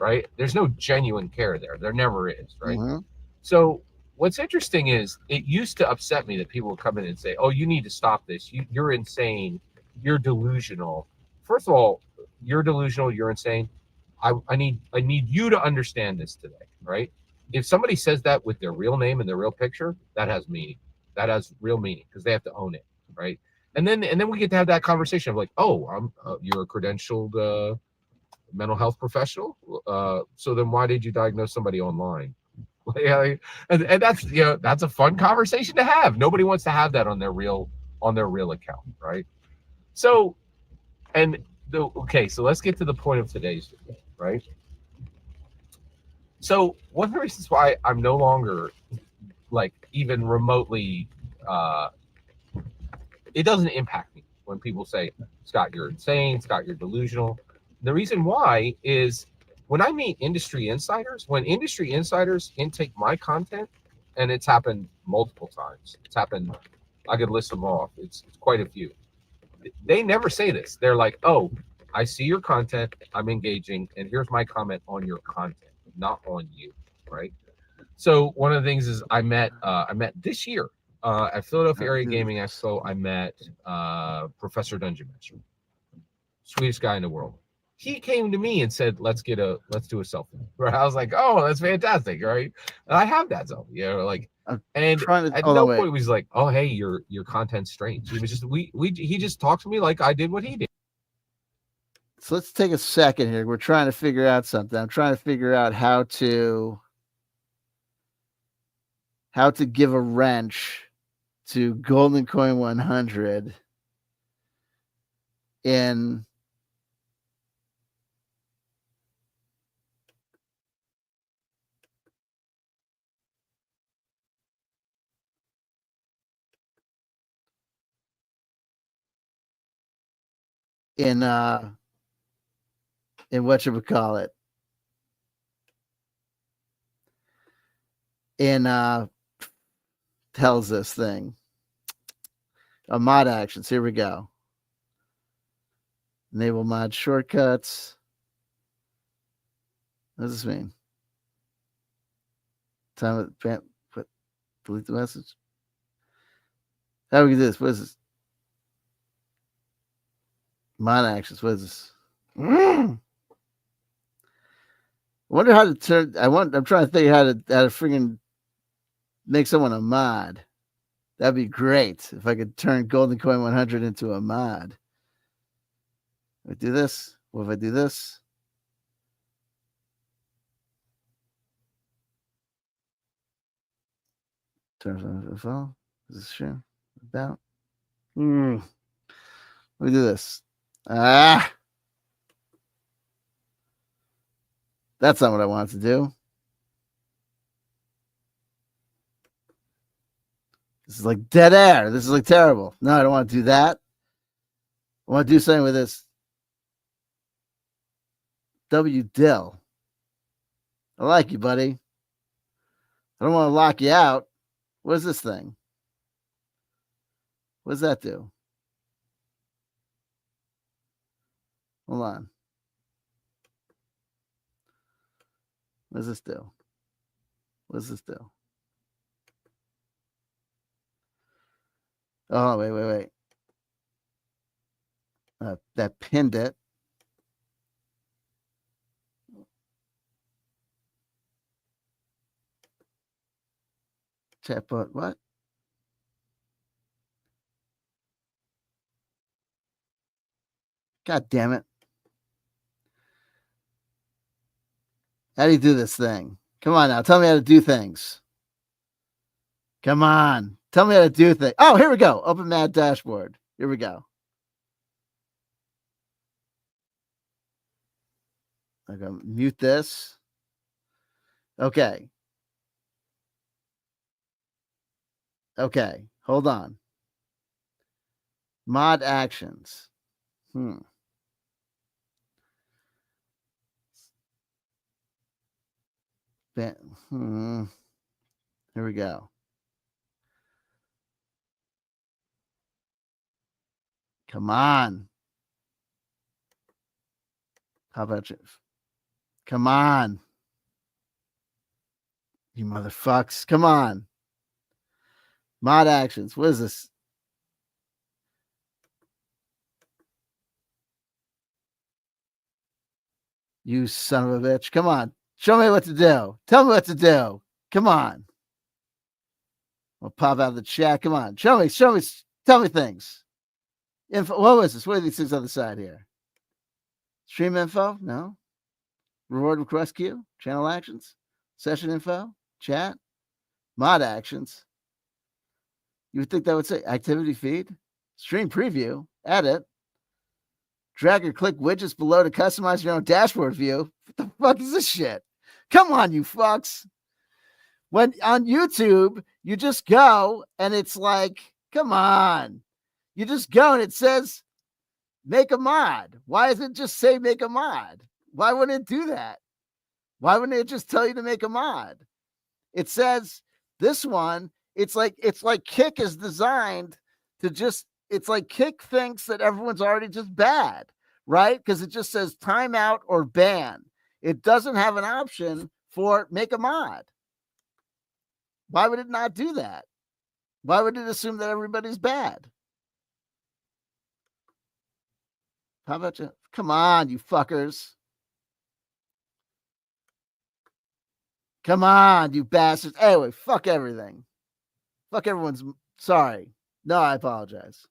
[SPEAKER 2] right? There's no genuine care there. There never is, right?
[SPEAKER 1] Mm-hmm.
[SPEAKER 2] So what's interesting is it used to upset me that people would come in and say, oh, you need to stop this. You're insane. You're delusional. First of all, you're delusional, you're insane. I need you to understand this today, right? If somebody says that with their real name and their real picture, that has meaning. That has real meaning because they have to own it, right? And then we get to have that conversation of like, oh, you're a credentialed mental health professional. So then why did you diagnose somebody online? Yeah, and that's that's a fun conversation to have. Nobody wants to have that on their real account, right? So and okay, so let's get to the point of today's video, right? So one of the reasons why I'm no longer like even remotely uh it doesn't impact me when people say, Scott, you're insane, Scott, you're delusional. The reason why is when I meet industry insiders, when industry insiders intake my content, and it's happened multiple times. It's happened, I could list them off. It's quite a few. They never say this. They're like, oh, I see your content, I'm engaging, and here's my comment on your content, not on you, right? So one of the things is I met this year at Philadelphia Area Gaming Expo. I met Professor Dungeon Master, sweetest guy in the world. He came to me and said, let's do a selfie." Right? I was like, "Oh, that's fantastic!" Right? And I have that selfie, like.
[SPEAKER 1] I'm
[SPEAKER 2] And
[SPEAKER 1] trying to
[SPEAKER 2] at
[SPEAKER 1] hold
[SPEAKER 2] no
[SPEAKER 1] on, wait.
[SPEAKER 2] point was he like, "Oh, hey, your content's strange." He was just he just talked to me like I did what he did.
[SPEAKER 1] So let's take a second here. We're trying to figure out something. I'm trying to figure out how to give a wrench to Golden Coin 100 in in whatchamacallit, in tells this thing. Mod actions. Here we go. Enable mod shortcuts. What does this mean? Time put delete the message. How do we do this? What is this? Mod actions. What is this? I wonder how to turn. I'm trying to think how to freaking make someone a mod. That'd be great if I could turn Golden Coin 100 into a mod. If I do this, what if I do this? Terms of the phone. Is this true? About. Let me do this. That's not what I wanted to do. This is like dead air. This is like terrible. No, I don't want to do that. I want to do something with this. W. Dill. I like you, buddy. I don't want to lock you out. What is this thing? What does that do? Hold on. What does this do? What does this do? Oh, wait. That pinned it. Chatbot, what? God damn it. How do you do this thing? Come on now. Tell me how to do things. Come on. Tell me how to do things. Oh, here we go. Open Mad Dashboard. Here we go. I'm going to mute this. Okay. Hold on. Mod actions. Here we go. Come on. How about you? Come on. You motherfucks. Come on. Mod actions. What is this? You son of a bitch. Come on. Show me what to do. Tell me what to do. Come on. I'll pop out of the chat. Come on. Show me. Tell me things. Info. What was this? What are these things on the side here? Stream info? No. Reward request queue? Channel actions? Session info? Chat? Mod actions? You would think that would say activity feed? Stream preview? Edit? Drag or click widgets below to customize your own dashboard view? What the fuck is this shit? Come on, you fucks. When on YouTube, you just go and it's like, come on. You just go and it says make a mod. Why doesn't it just say make a mod? Why wouldn't it do that? Why wouldn't it just tell you to make a mod? It says this one, it's like Kick is designed to just, it's like Kick thinks that everyone's already just bad, right? Because it just says timeout or ban. It doesn't have an option for make a mod. Why would it not do that? Why would it assume that everybody's bad? How about you? Come on, you fuckers. Come on, you bastards. Anyway, fuck everything. Fuck everyone's. Sorry. No, I apologize.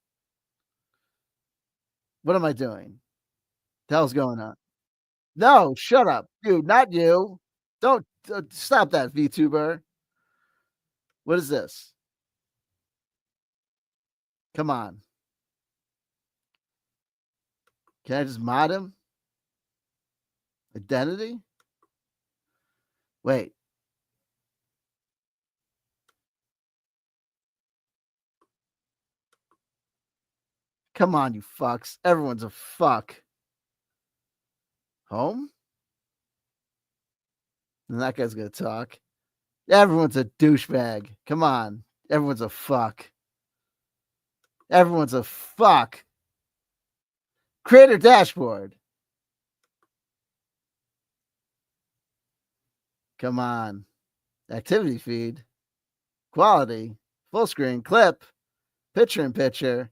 [SPEAKER 1] What am I doing? The hell's going on? No, shut up. Dude, not you. Don't stop that, VTuber. What is this? Come on. Can I just mod him? Identity? Wait. Come on, you fucks. Everyone's a fuck. Home? And that guy's going to talk. Everyone's a douchebag. Come on. Everyone's a fuck. Everyone's a fuck. Creator dashboard. Come on. Activity feed. Quality. Full screen. Clip. Picture in picture.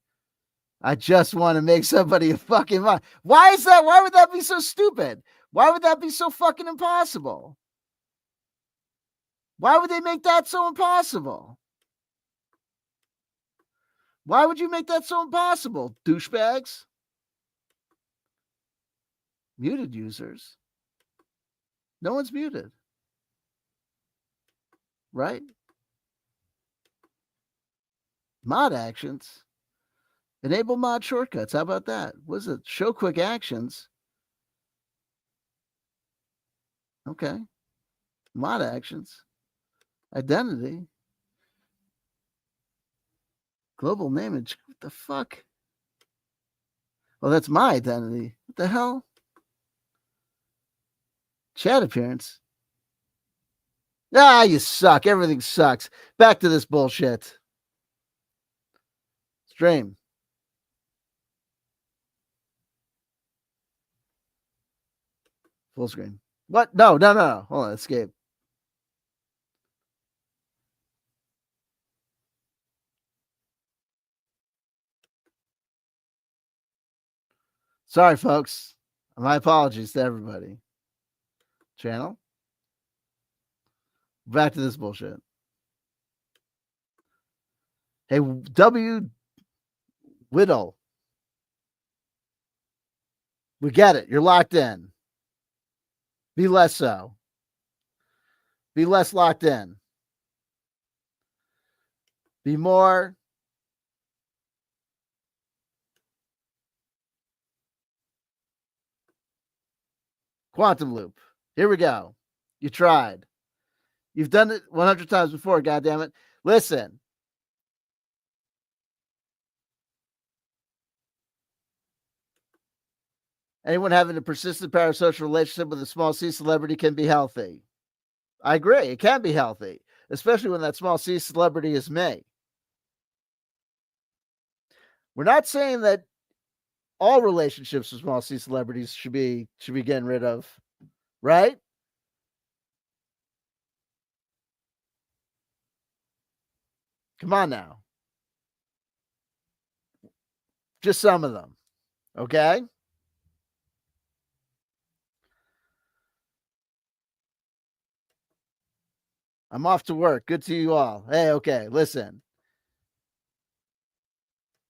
[SPEAKER 1] I just want to make somebody a fucking mod. Why is that? Why would that be so stupid? Why would that be so fucking impossible? Why would they make that so impossible? Why would you make that so impossible, douchebags? Muted users. No one's muted. Right? Mod actions. Enable mod shortcuts. How about that? What is it? Show quick actions. Okay. Mod actions. Identity. Global name. What the fuck? Well, that's my identity. What the hell? Chat appearance. Ah, you suck. Everything sucks. Back to this bullshit. Stream. Full screen. What? No. Hold on. Escape. Sorry, folks. My apologies to everybody. Channel. Back to this bullshit. Hey, W. Whittle. We get it. You're locked in. Be less so. Be less locked in. Be more. Quantum loop. Here we go. You tried. You've done it 100 times before, goddammit. Listen. Anyone having a persistent parasocial relationship with a small C celebrity can be healthy. I agree. It can be healthy, especially when that small C celebrity is me. We're not saying that all relationships with small C celebrities should be getting rid of, right? Come on now. Just some of them. Okay? I'm off to work. Good to you all. Hey, okay, listen.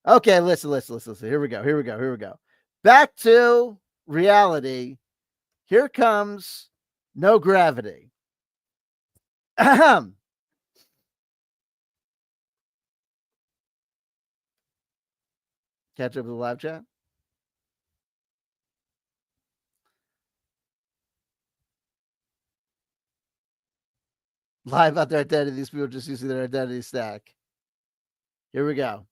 [SPEAKER 1] Okay, listen. Here we go. Back to reality. Here comes no gravity. Ahem. Catch up with the live chat. Live out their identity. These people just using their identity stack. Here we go.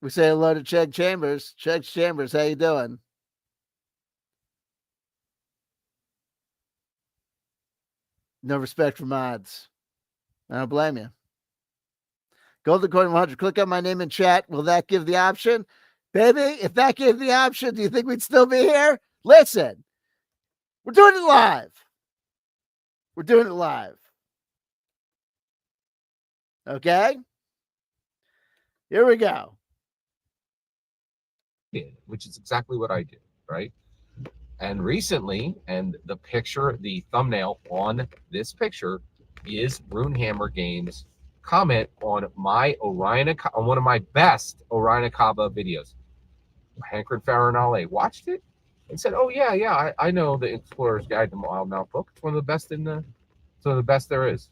[SPEAKER 1] We say hello to Chegg Chambers. Chegg Chambers, how you doing? No respect for mods. I don't blame you. Golden Coin 100. Click on my name in chat. Will that give the option? Baby, if that gave the option, do you think we'd still be here? Listen, we're doing it live. We're doing it live. Okay? Here we go.
[SPEAKER 2] Which is exactly what I did, right? And recently, and the picture, the thumbnail on this picture is Runehammer Games comment on my Orion, on one of my best Orion Akaba videos. Hankrin Farinale watched it and said, "Oh yeah, I know the Explorer's Guide to Wildmount book. It's one of the best there is."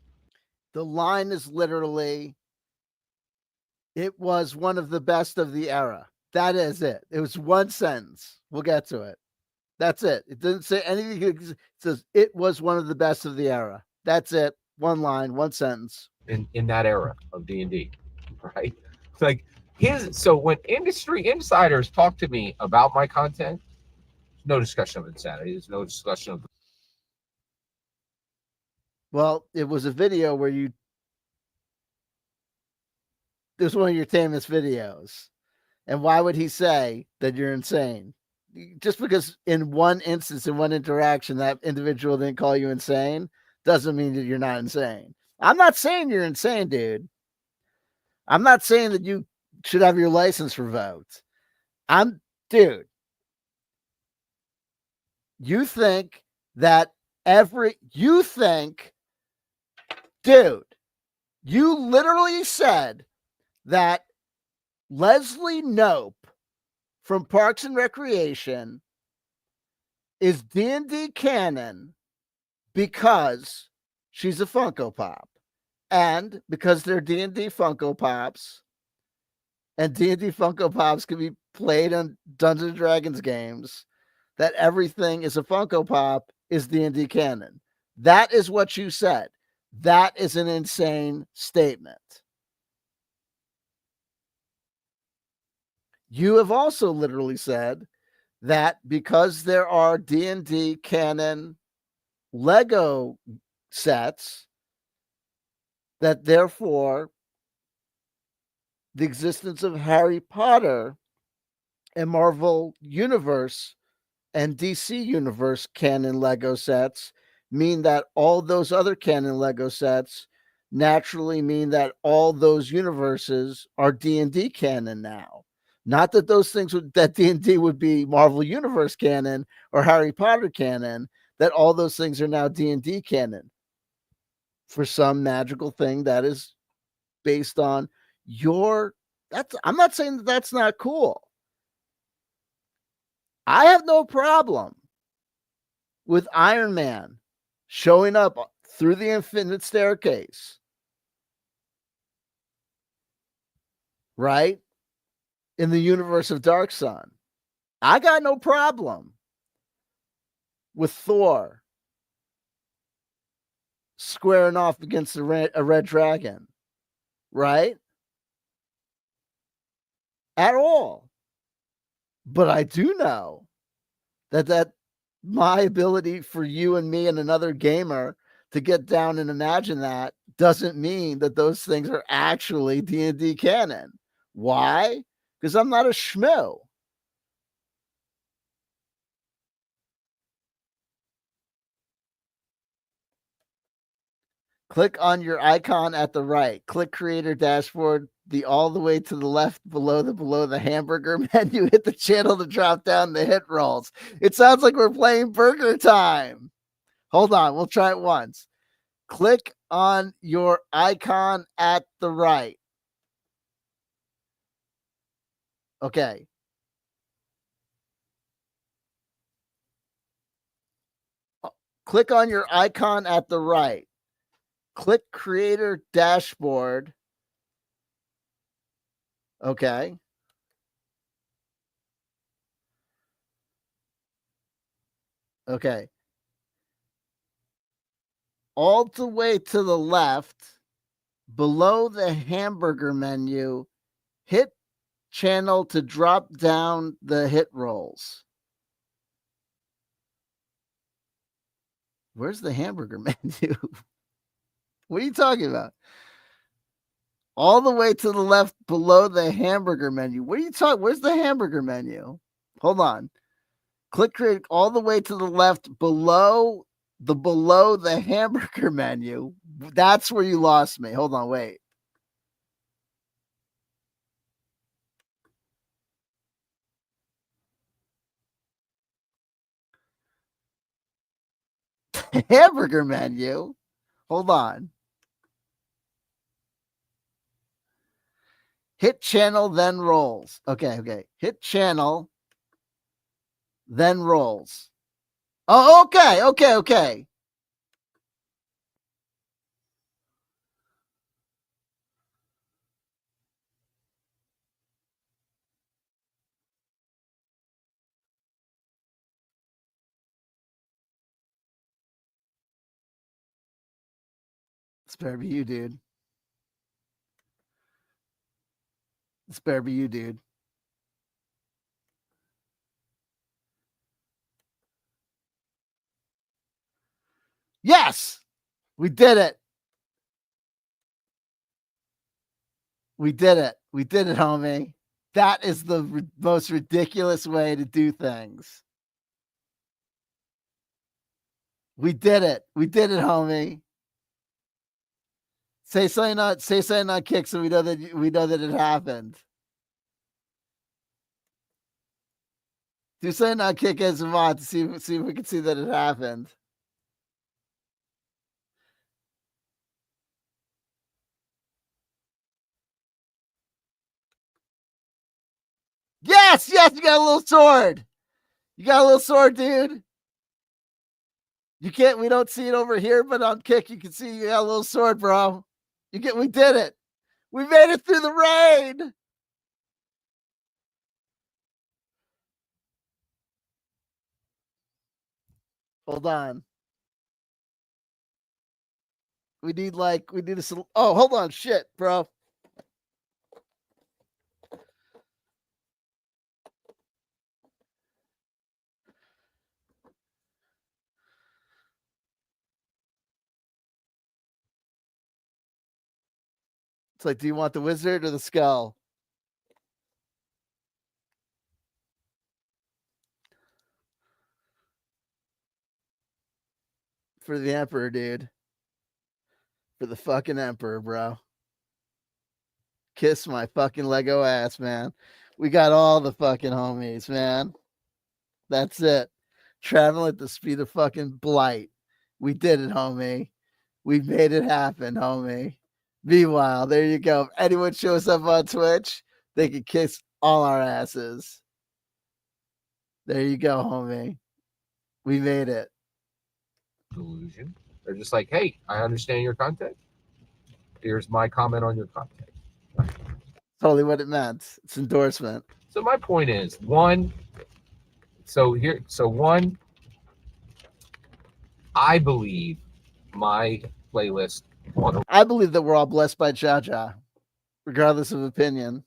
[SPEAKER 1] The line is literally, it was one of the best of the era. That is it. It was one sentence. We'll get to it. That's it. It didn't say anything. It says it was one of the best of the era. That's it. One line, one sentence.
[SPEAKER 2] In that era of D&D, right? Like so when industry insiders talk to me about my content, no discussion of insanity. There's no discussion of.
[SPEAKER 1] Well, it was a video where it was one of your famous videos. And why would he say that you're insane? Just because in one instance, in one interaction, that individual didn't call you insane doesn't mean that you're not insane. I'm not saying you're insane, dude. I'm not saying that you should have your license revoked. Dude, you think that dude, you literally said that Leslie Knope from Parks and Recreation is D&D canon because she's a Funko Pop. And because they're D&D Funko Pops, and D&D Funko Pops can be played on Dungeons & Dragons games, that everything is a Funko Pop is D&D canon. That is what you said. That is an insane statement. You have also literally said that because there are D&D canon Lego sets, that therefore the existence of Harry Potter and Marvel Universe and DC Universe canon Lego sets mean that all those other canon Lego sets naturally mean that all those universes are D&D canon now. Not that those things that D&D would be Marvel Universe canon or Harry Potter canon, that all those things are now D&D canon for some magical thing that is based on I'm not saying that that's not cool. I have no problem with Iron Man showing up through the infinite staircase, right? In the universe of Dark Sun. I got no problem with Thor squaring off against a red dragon, right? At all. But I do know that my ability for you and me and another gamer to get down and imagine that doesn't mean that those things are actually D&D canon. Why? Because I'm not a schmo. Click on your icon at the right. Click creator dashboard, all the way to the left below the hamburger menu. Hit the channel to drop down the hit rolls. It sounds like we're playing Burger Time. Hold on, we'll try it once. Click on your icon at the right. Okay. Click on your icon at the right. Click creator dashboard. Okay. Okay. All the way to the left, below the hamburger menu, hit channel to drop down the hit rolls. Where's the hamburger menu? What are you talking about? All the way to the left below the hamburger menu. What are you talking? Where's the hamburger menu? Hold on. Click create all the way to the left below the hamburger menu. That's where you lost me. Hold on, wait. Hamburger menu. Hold on. Hit channel, then rolls. Okay. Hit channel, then rolls. Oh, okay. This better be you, dude. This better be you, dude. Yes, we did it. We did it, homie. That is the most ridiculous way to do things. We did it, homie. Say something on kick so we know that it happened. Do something on kick as a mod to see if we can see that it happened. Yes, you got a little sword. You got a little sword, dude. You can't, we don't see it over here, but on kick, you can see you got a little sword, bro. We did it. We made it through the rain. Hold on. We need a, oh, hold on. Shit, bro. It's like, do you want the wizard or the skull? For the emperor, dude. For the fucking emperor, bro. Kiss my fucking Lego ass, man. We got all the fucking homies, man. That's it. Traveling at the speed of fucking blight. We did it, homie. We made it happen, homie. Meanwhile, there you go. If anyone shows up on Twitch, they can kiss all our asses. There you go, homie. We made it.
[SPEAKER 2] Delusion. They're just like, hey, I understand your content. Here's my comment on your content.
[SPEAKER 1] Totally what it meant. It's endorsement.
[SPEAKER 2] So my point is, one, I believe my playlist.
[SPEAKER 1] I believe that we're all blessed by Jaja, regardless of opinion,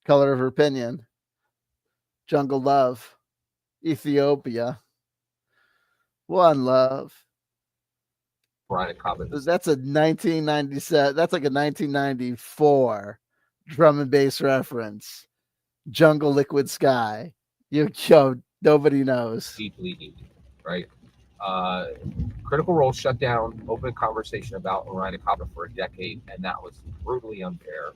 [SPEAKER 1] color of her opinion. Jungle Love, Ethiopia, One Love. That's a 1997. That's like a 1994 drum and bass reference. Jungle Liquid Sky. Nobody knows.
[SPEAKER 2] Deeply needed, right? Critical Role shut down open conversation about Orion Akaba for a decade, and that was brutally unfair.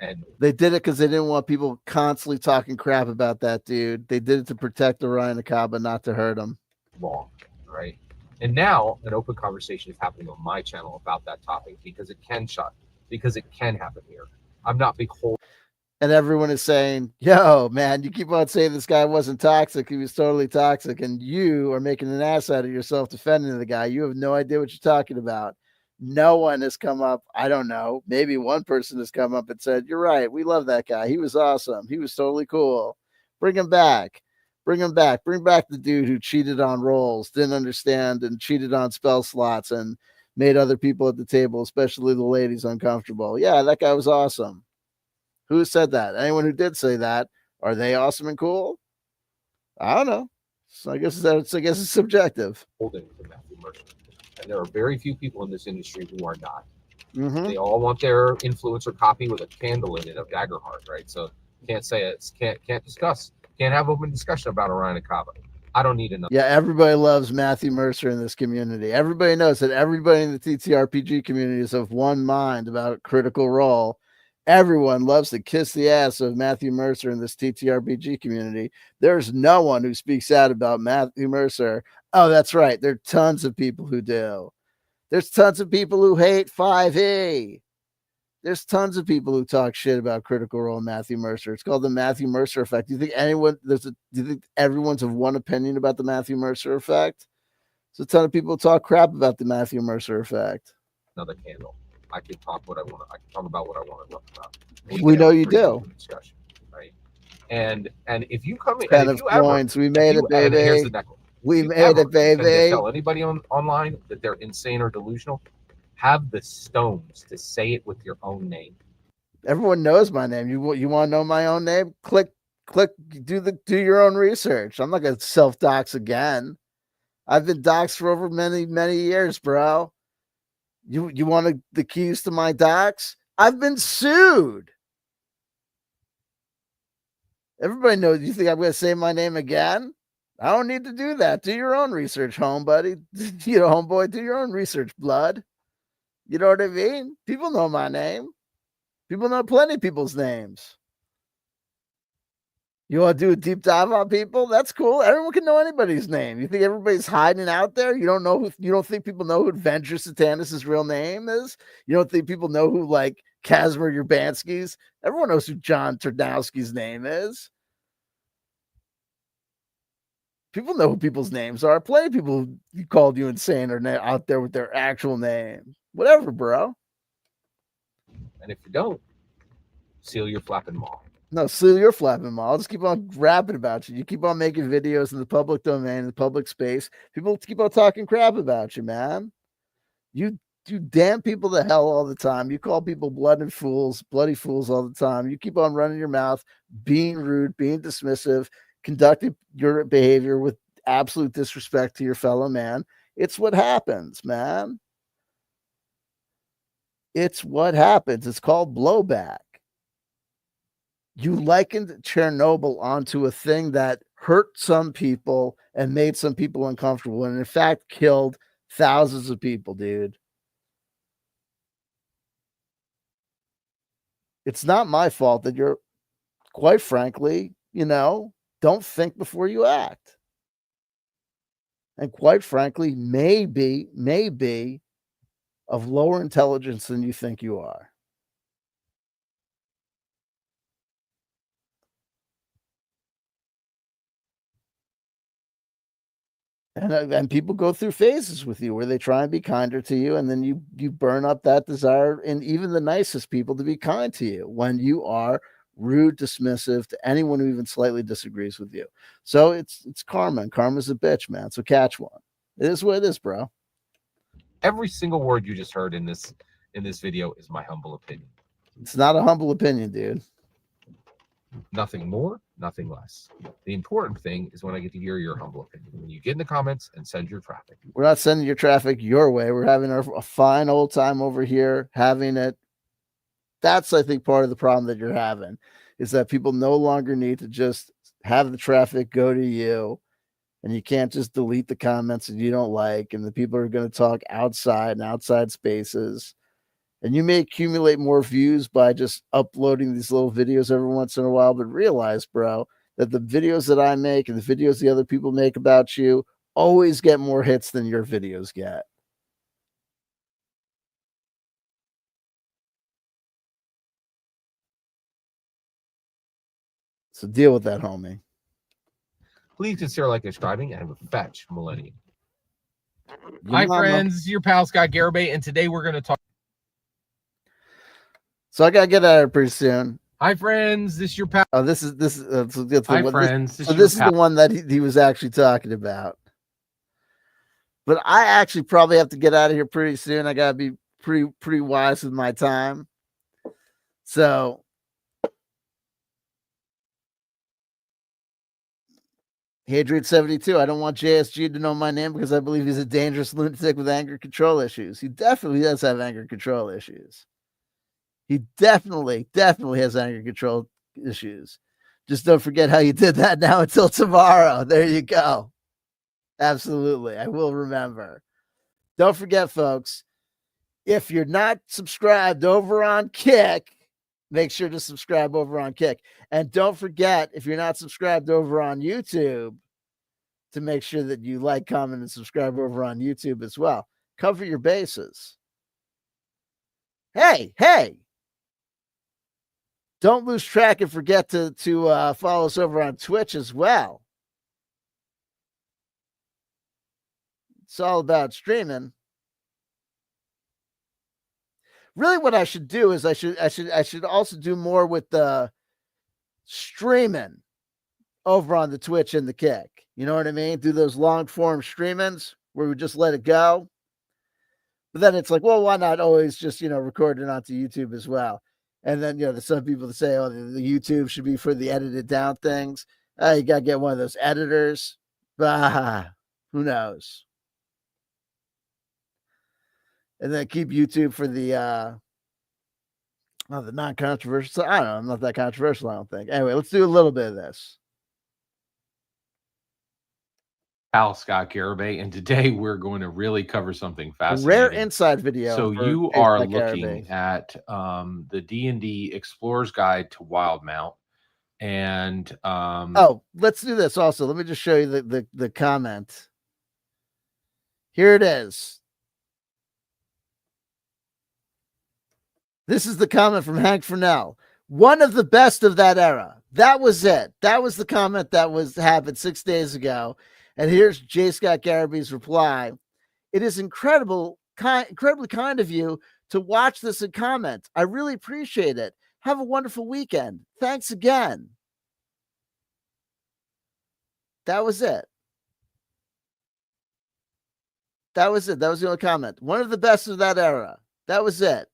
[SPEAKER 2] And
[SPEAKER 1] they did it because they didn't want people constantly talking crap about that dude. They did it to protect Orion Akaba, not to hurt him.
[SPEAKER 2] Wrong, right? And now an open conversation is happening on my channel about that topic because it can happen here. I'm not beholden.
[SPEAKER 1] And everyone is saying, yo, man, you keep on saying this guy wasn't toxic. He was totally toxic. And you are making an ass out of yourself defending the guy. You have no idea what you're talking about. No one has come up. I don't know. Maybe one person has come up and said, you're right. We love that guy. He was awesome. He was totally cool. Bring him back. Bring him back. Bring back the dude who cheated on rolls, didn't understand, and cheated on spell slots and made other people at the table, especially the ladies, uncomfortable. Yeah, that guy was awesome. Who said that? Anyone who did say that, are they awesome and cool? I don't know. So I guess it's subjective.
[SPEAKER 2] Holding to Matthew Mercer. And there are very few people in this industry who are not.
[SPEAKER 1] Mm-hmm.
[SPEAKER 2] They all want their influencer copy with a candle in it of dagger heart, right? So can't say it. Can't discuss. Can't have open discussion about Orion Akaba. I don't need another.
[SPEAKER 1] Yeah, everybody loves Matthew Mercer in this community. Everybody knows that everybody in the TTRPG community is of one mind about Critical Role. Everyone loves to kiss the ass of Matthew Mercer in this TTRPG community. There's no one who speaks out about Matthew Mercer. Oh, that's right. There are tons of people who do. There's tons of people who hate 5e. There's tons of people who talk shit about Critical Role and Matthew Mercer. It's called the Matthew Mercer effect. Do you think do you think everyone's of one opinion about the Matthew Mercer effect? So a ton of people talk crap about the Matthew Mercer effect.
[SPEAKER 2] Another candle. I can talk what I want. I can talk about what I want to talk about.
[SPEAKER 1] We know you do.
[SPEAKER 2] Discussion, right? And if you come in,
[SPEAKER 1] 10 of coins, we made it, baby.
[SPEAKER 2] Here's the necklace.
[SPEAKER 1] We made it, baby.
[SPEAKER 2] Tell anybody online that they're insane or delusional. Have the stones to say it with your own name.
[SPEAKER 1] Everyone knows my name. You want to know my own name? Click. Do your own research. I'm not gonna self dox again. I've been doxxed for over many years, bro. You want the keys to my docs? I've been sued. Everybody knows. You think I'm going to say my name again? I don't need to do that. Do your own research, homebody. Homeboy, do your own research, blood. You know what I mean? People know my name. People know plenty of people's names. You want to do a deep dive on people? That's cool. Everyone can know anybody's name. You think everybody's hiding out there? You don't think people know who Adventure Satanis' real name is? You don't think people know who like Casimir Urbanski's? Everyone knows who John Turdowski's name is. People know who people's names are. Plenty of people who called you insane are out there with their actual name. Whatever, bro.
[SPEAKER 2] And if you don't, seal your flapping maw.
[SPEAKER 1] No, seal your flapping maw. I'll just keep on rapping about you. You keep on making videos in the public domain, in the public space. People keep on talking crap about you, man. You damn people to hell all the time. You call people bloody fools all the time. You keep on running your mouth, being rude, being dismissive, conducting your behavior with absolute disrespect to your fellow man. It's what happens, man. It's what happens. It's called blowback. You likened Chernobyl onto a thing that hurt some people and made some people uncomfortable, and in fact killed thousands of people, dude. It's not my fault that you're, quite frankly, don't think before you act. And quite frankly, maybe of lower intelligence than you think you are. And people go through phases with you where they try and be kinder to you, and then you burn up that desire in even the nicest people to be kind to you when you are rude, dismissive to anyone who even slightly disagrees with you. So it's karma, and karma's a bitch, man. So catch one. It is what it is, bro.
[SPEAKER 2] Every single word you just heard in this video is my humble opinion.
[SPEAKER 1] It's not a humble opinion, dude.
[SPEAKER 2] Nothing more, nothing less. The important thing is when I get to hear your humble opinion. When you get in the comments and send your traffic.
[SPEAKER 1] We're not sending your traffic your way. We're having a fine old time over here, having it. That's, I think, part of the problem that you're having is that people no longer need to just have the traffic go to you, and you can't just delete the comments that you don't like, and the people are going to talk outside and outside spaces. And you may accumulate more views by just uploading these little videos every once in a while, but realize, bro, that the videos that I make and the videos the other people make about you always get more hits than your videos get. So deal with that, homie.
[SPEAKER 2] Please consider like and subscribing and fetch Millennium.
[SPEAKER 3] Hi, friends. This is your pal Scott Garibay, and today we're going to talk.
[SPEAKER 1] So I gotta get out of here pretty soon.
[SPEAKER 3] Hi, friends. This is your pal.
[SPEAKER 1] Oh, this is
[SPEAKER 3] Hi, friends.
[SPEAKER 1] This is the one that he was actually talking about. But I actually probably have to get out of here pretty soon. I gotta be pretty wise with my time. So Hadrian72, I don't want JSG to know my name because I believe he's a dangerous lunatic with anger control issues. He definitely does have anger control issues. He definitely has anger control issues. Just don't forget how you did that now until tomorrow. There you go. Absolutely. I will remember. Don't forget, folks, if you're not subscribed over on Kick, make sure to subscribe over on Kick. And don't forget, if you're not subscribed over on YouTube, to make sure that you like, comment, and subscribe over on YouTube as well. Cover your bases. Hey. Don't lose track and forget to follow us over on Twitch as well. It's all about streaming. Really, what I should do is I should also do more with the streaming over on the Twitch and the Kick. You know what I mean? Do those long form streamings where we just let it go. But then it's like, well, why not always just, record it onto YouTube as well? And then, there's some people that say, oh, the YouTube should be for the edited down things. You got to get one of those editors. Bah, who knows? And then keep YouTube for the non-controversial. I don't know. I'm not that controversial, I don't think. Anyway, let's do a little bit of this.
[SPEAKER 3] Pal Scott Garibay, and today we're going to really cover something fascinating.
[SPEAKER 1] A rare inside video.
[SPEAKER 3] So you are looking at the D&D Explorer's Guide to Wildmount, and
[SPEAKER 1] let's do this also. Let me just show you the comment. Here it is. This is the comment from Hank Furnell. One of the best of that era. That was it. That was the comment that happened 6 days ago. And here's J.Scott Garibay's reply. It is incredibly kind of you to watch this and comment. I really appreciate it. Have a wonderful weekend. Thanks again. That was it. That was the only comment. One of the best of that era. That was it.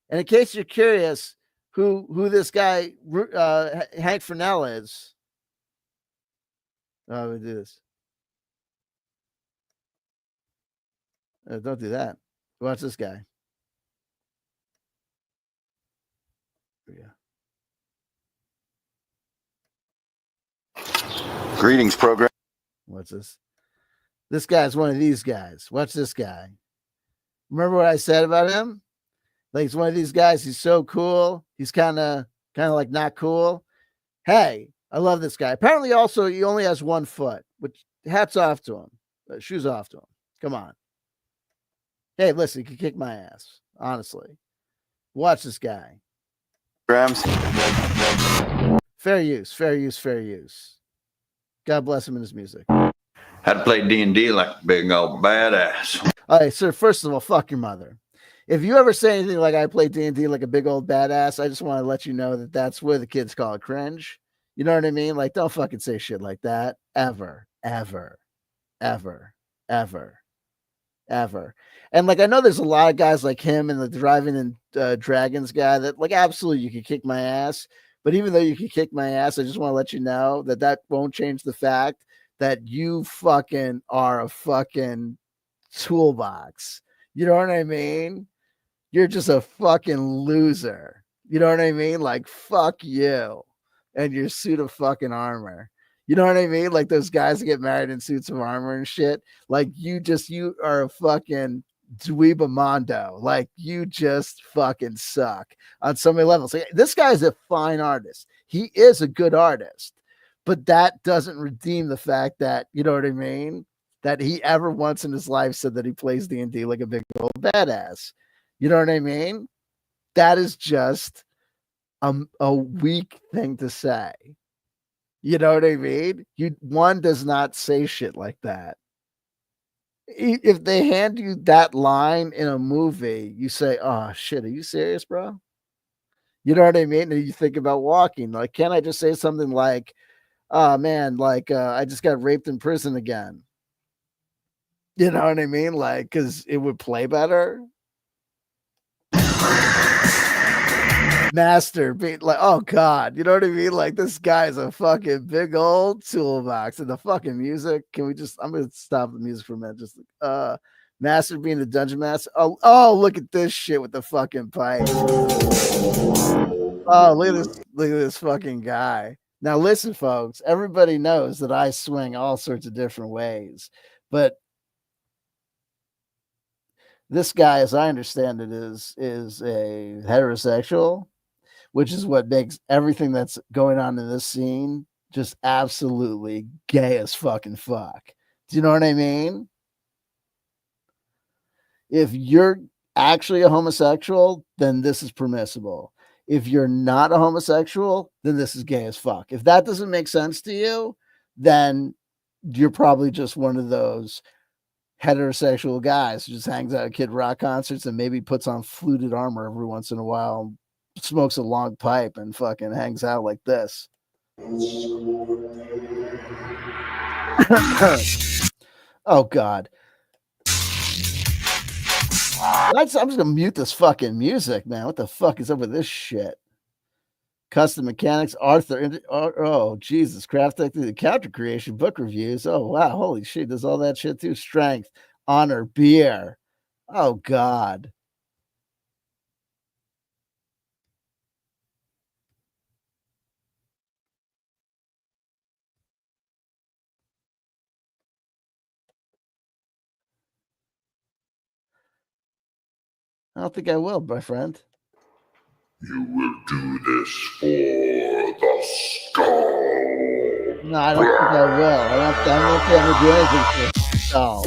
[SPEAKER 1] And in case you're curious who this guy, Hank Furnell, is. Oh, we do this. Don't do that. Watch this guy. Here we go.
[SPEAKER 4] Greetings, program.
[SPEAKER 1] What's this? This guy's one of these guys. Watch this guy. Remember what I said about him? Like, he's one of these guys. He's so cool. He's kind of like not cool. Hey, I love this guy. Apparently, also, he only has 1 foot, which hats off to him. Shoes off to him. Come on. Hey, listen, he can kick my ass. Honestly. Watch this guy.
[SPEAKER 4] Grams.
[SPEAKER 1] Fair use. God bless him and his music.
[SPEAKER 4] Had to play D&D like a big old badass.
[SPEAKER 1] All right, sir, first of all, fuck your mother. If you ever say anything like I play D&D like a big old badass, I just want to let you know that that's where the kids call it cringe. You know what I mean? Like, don't fucking say shit like that. Ever. And like, I know there's a lot of guys like him and the Driving and Dragons guy that like, absolutely, you can kick my ass. But even though you can kick my ass, I just want to let you know that won't change the fact that you fucking are a fucking toolbox. You know what I mean? You're just a fucking loser. You know what I mean? Like, fuck you and your suit of fucking armor. You know what I mean? Like those guys that get married in suits of armor and shit. Like, you are a fucking dweebamondo. Like, you just fucking suck on so many levels. Like, this guy's a fine artist. He is a good artist, but that doesn't redeem the fact that, you know what I mean? that he ever once in his life said that he plays D&D like a big old badass. You know what I mean? That is just a weak thing to say. You know what I mean? One does not say shit like that. If they hand you that line in a movie, you say, "Oh shit, are you serious, bro?" You know what I mean? And you think about walking. Like, can't I just say something like, "Oh man, like I just got raped in prison again." You know what I mean? Like, because it would play better. Master being like, oh god, you know what I mean? Like, this guy's a fucking big old toolbox. And the fucking music, can we just, I'm gonna stop the music for a minute. Just Master being the dungeon master. Oh, look at this shit with the fucking pipe. Oh, look at this fucking guy. Now listen, folks, everybody knows that I swing all sorts of different ways, but this guy, as I understand it, is a heterosexual, which is what makes everything that's going on in this scene just absolutely gay as fucking fuck. Do you know what I mean? If you're actually a homosexual, then this is permissible. If you're not a homosexual, then this is gay as fuck. If that doesn't make sense to you, then you're probably just one of those heterosexual guys who just hangs out at Kid Rock concerts and maybe puts on fluted armor every once in a while, smokes a long pipe, and fucking hangs out like this. Oh god. I'm just gonna mute this fucking music, man. What the fuck is up with this shit? Custom mechanics, oh Jesus, craft technique, counter creation, book reviews. Oh wow, holy shit, does all that shit too. Strength, honor, beer. Oh god. I don't think I will, my friend.
[SPEAKER 5] You will do this for the skull.
[SPEAKER 1] No, I don't think I will. I don't think I'm gonna do anything for the skull.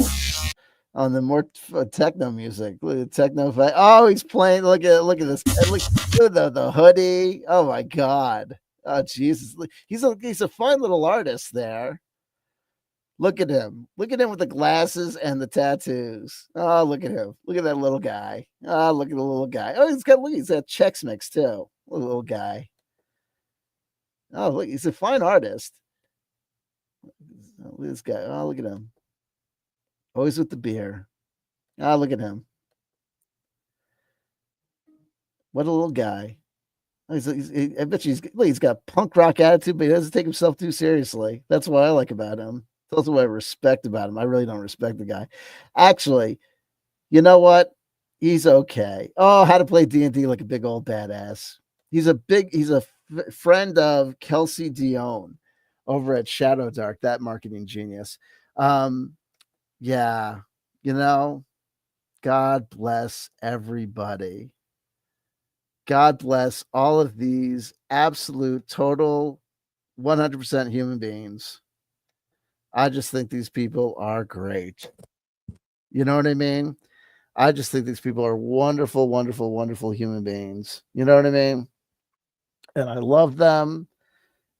[SPEAKER 1] On the more techno music, look at techno. Oh, he's playing. Look at this. Look at the hoodie. Oh my god. Oh Jesus. He's a fine little artist there. Look at him. Look at him with the glasses and the tattoos. Oh, look at him. Look at that little guy. Oh, look at the little guy. Oh, he's got Chex Mix too. Little guy. Oh, look, he's a fine artist. Look at this guy. Oh, look at him. Always with the beer. Ah, look at him. What a little guy. I bet you he's got punk rock attitude, but he doesn't take himself too seriously. That's what I like about him. That's also what I respect about him. I really don't respect the guy. Actually, you know what? He's okay. Oh, how to play D&D like a big old badass. He's a friend of Kelsey Dion over at Shadow Dark, that marketing genius. Yeah, you know, God bless everybody. God bless all of these absolute, total, 100% human beings. I just think these people are great. You know what I mean? I just think these people are wonderful, wonderful, wonderful human beings. You know what I mean? And I love them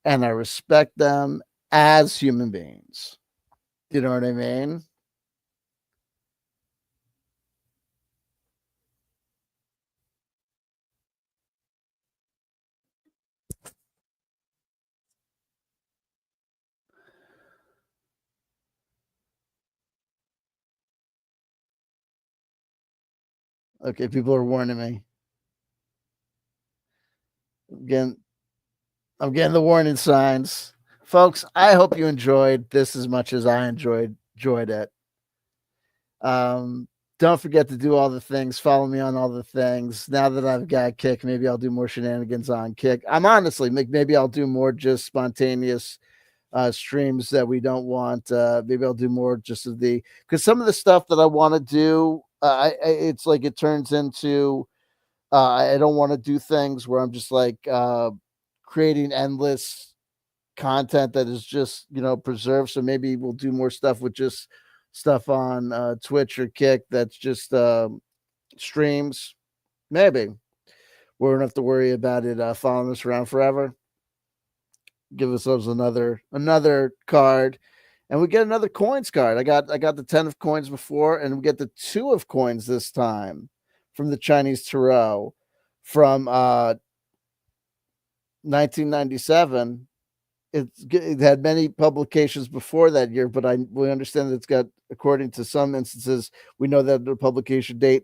[SPEAKER 1] and I respect them as human beings. You know what I mean? Okay, people are warning me. Again, I'm getting the warning signs. Folks, I hope you enjoyed this as much as I enjoyed it. Don't forget to do all the things. Follow me on all the things. Now that I've got Kick, maybe I'll do more shenanigans on Kick. I'm honestly, maybe I'll do more just spontaneous streams that we don't want. Maybe I'll do more just of because some of the stuff that I want to do, it's like it turns into I don't want to do things where I'm just like creating endless content that is just preserved. So maybe we'll do more stuff with just stuff on Twitch or Kick that's just streams, maybe we won't have to worry about it following us around forever. Give ourselves another card, and we get another coins card. I got the 10 of coins before, and we get the 2 of coins this time from the Chinese Tarot from 1997. It had many publications before that year, but we understand that it's got, according to some instances, we know that the publication date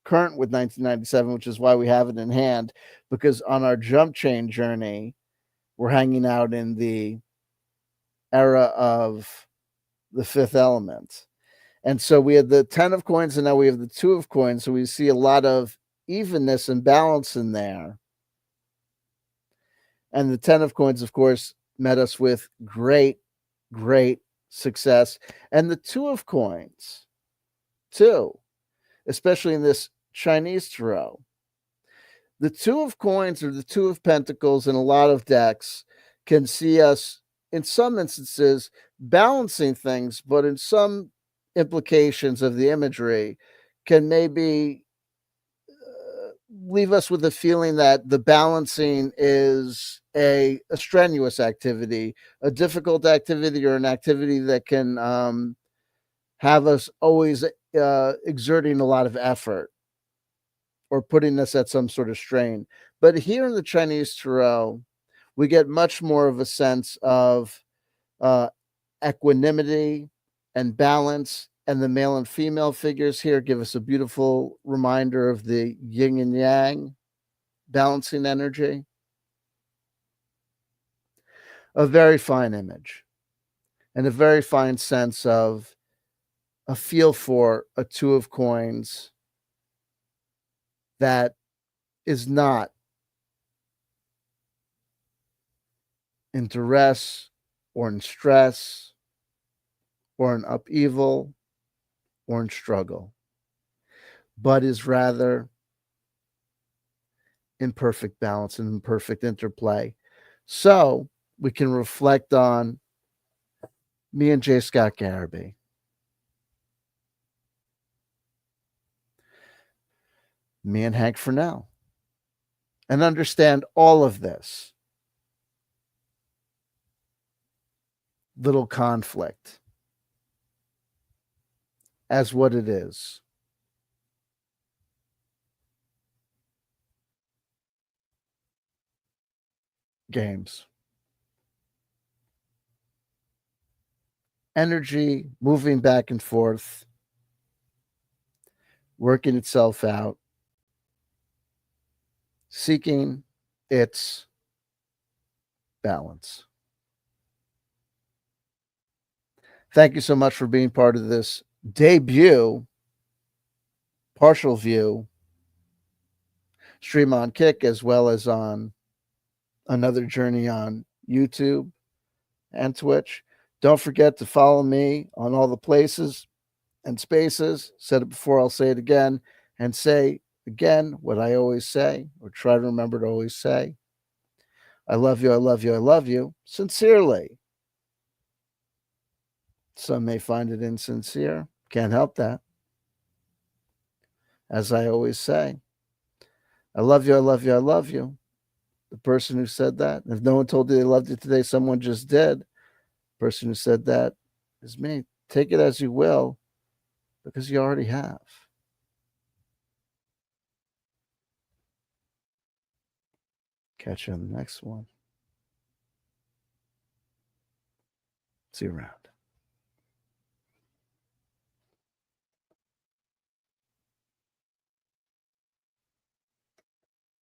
[SPEAKER 1] current with 1997, which is why we have it in hand, because on our jump chain journey, we're hanging out in the era of the 5th element. And so we had the 10 of coins, and now we have the 2 of coins. So we see a lot of evenness and balance in there. And the 10 of coins, of course, met us with great success. And the 2 of coins, too, especially in this Chinese tarot. The 2 of coins or the 2 of pentacles in a lot of decks can see us, in some instances, balancing things, but in some implications of the imagery can maybe leave us with a feeling that the balancing is a strenuous activity, a difficult activity, or an activity that can have us always exerting a lot of effort or putting us at some sort of strain. But here in the Chinese Tarot, we get much more of a sense of equanimity and balance, and the male and female figures here give us a beautiful reminder of the yin and yang balancing energy. A very fine image and a very fine sense of a feel for a 2 of coins that is not in duress or in stress or in upheaval or in struggle, but is rather in perfect balance and in perfect interplay. So we can reflect on me and J.Scott Garibay. Me and Hank Furnell. And understand all of this little conflict as what it is. Games. Energy moving back and forth, working itself out, seeking its balance. Thank you so much for being part of this debut, partial view stream on Kick, as well as on another journey on YouTube and Twitch. Don't forget to follow me on all the places and spaces. Said it before, I'll say it again, and say again what I always say, or try to remember to always say. I love you, I love you, I love you, sincerely. Some may find it insincere. Can't help that. As I always say, I love you, I love you, I love you. The person who said that, if no one told you they loved you today, someone just did. The person who said that is me. Take it as you will, because you already have. Catch you on the next one. See you around.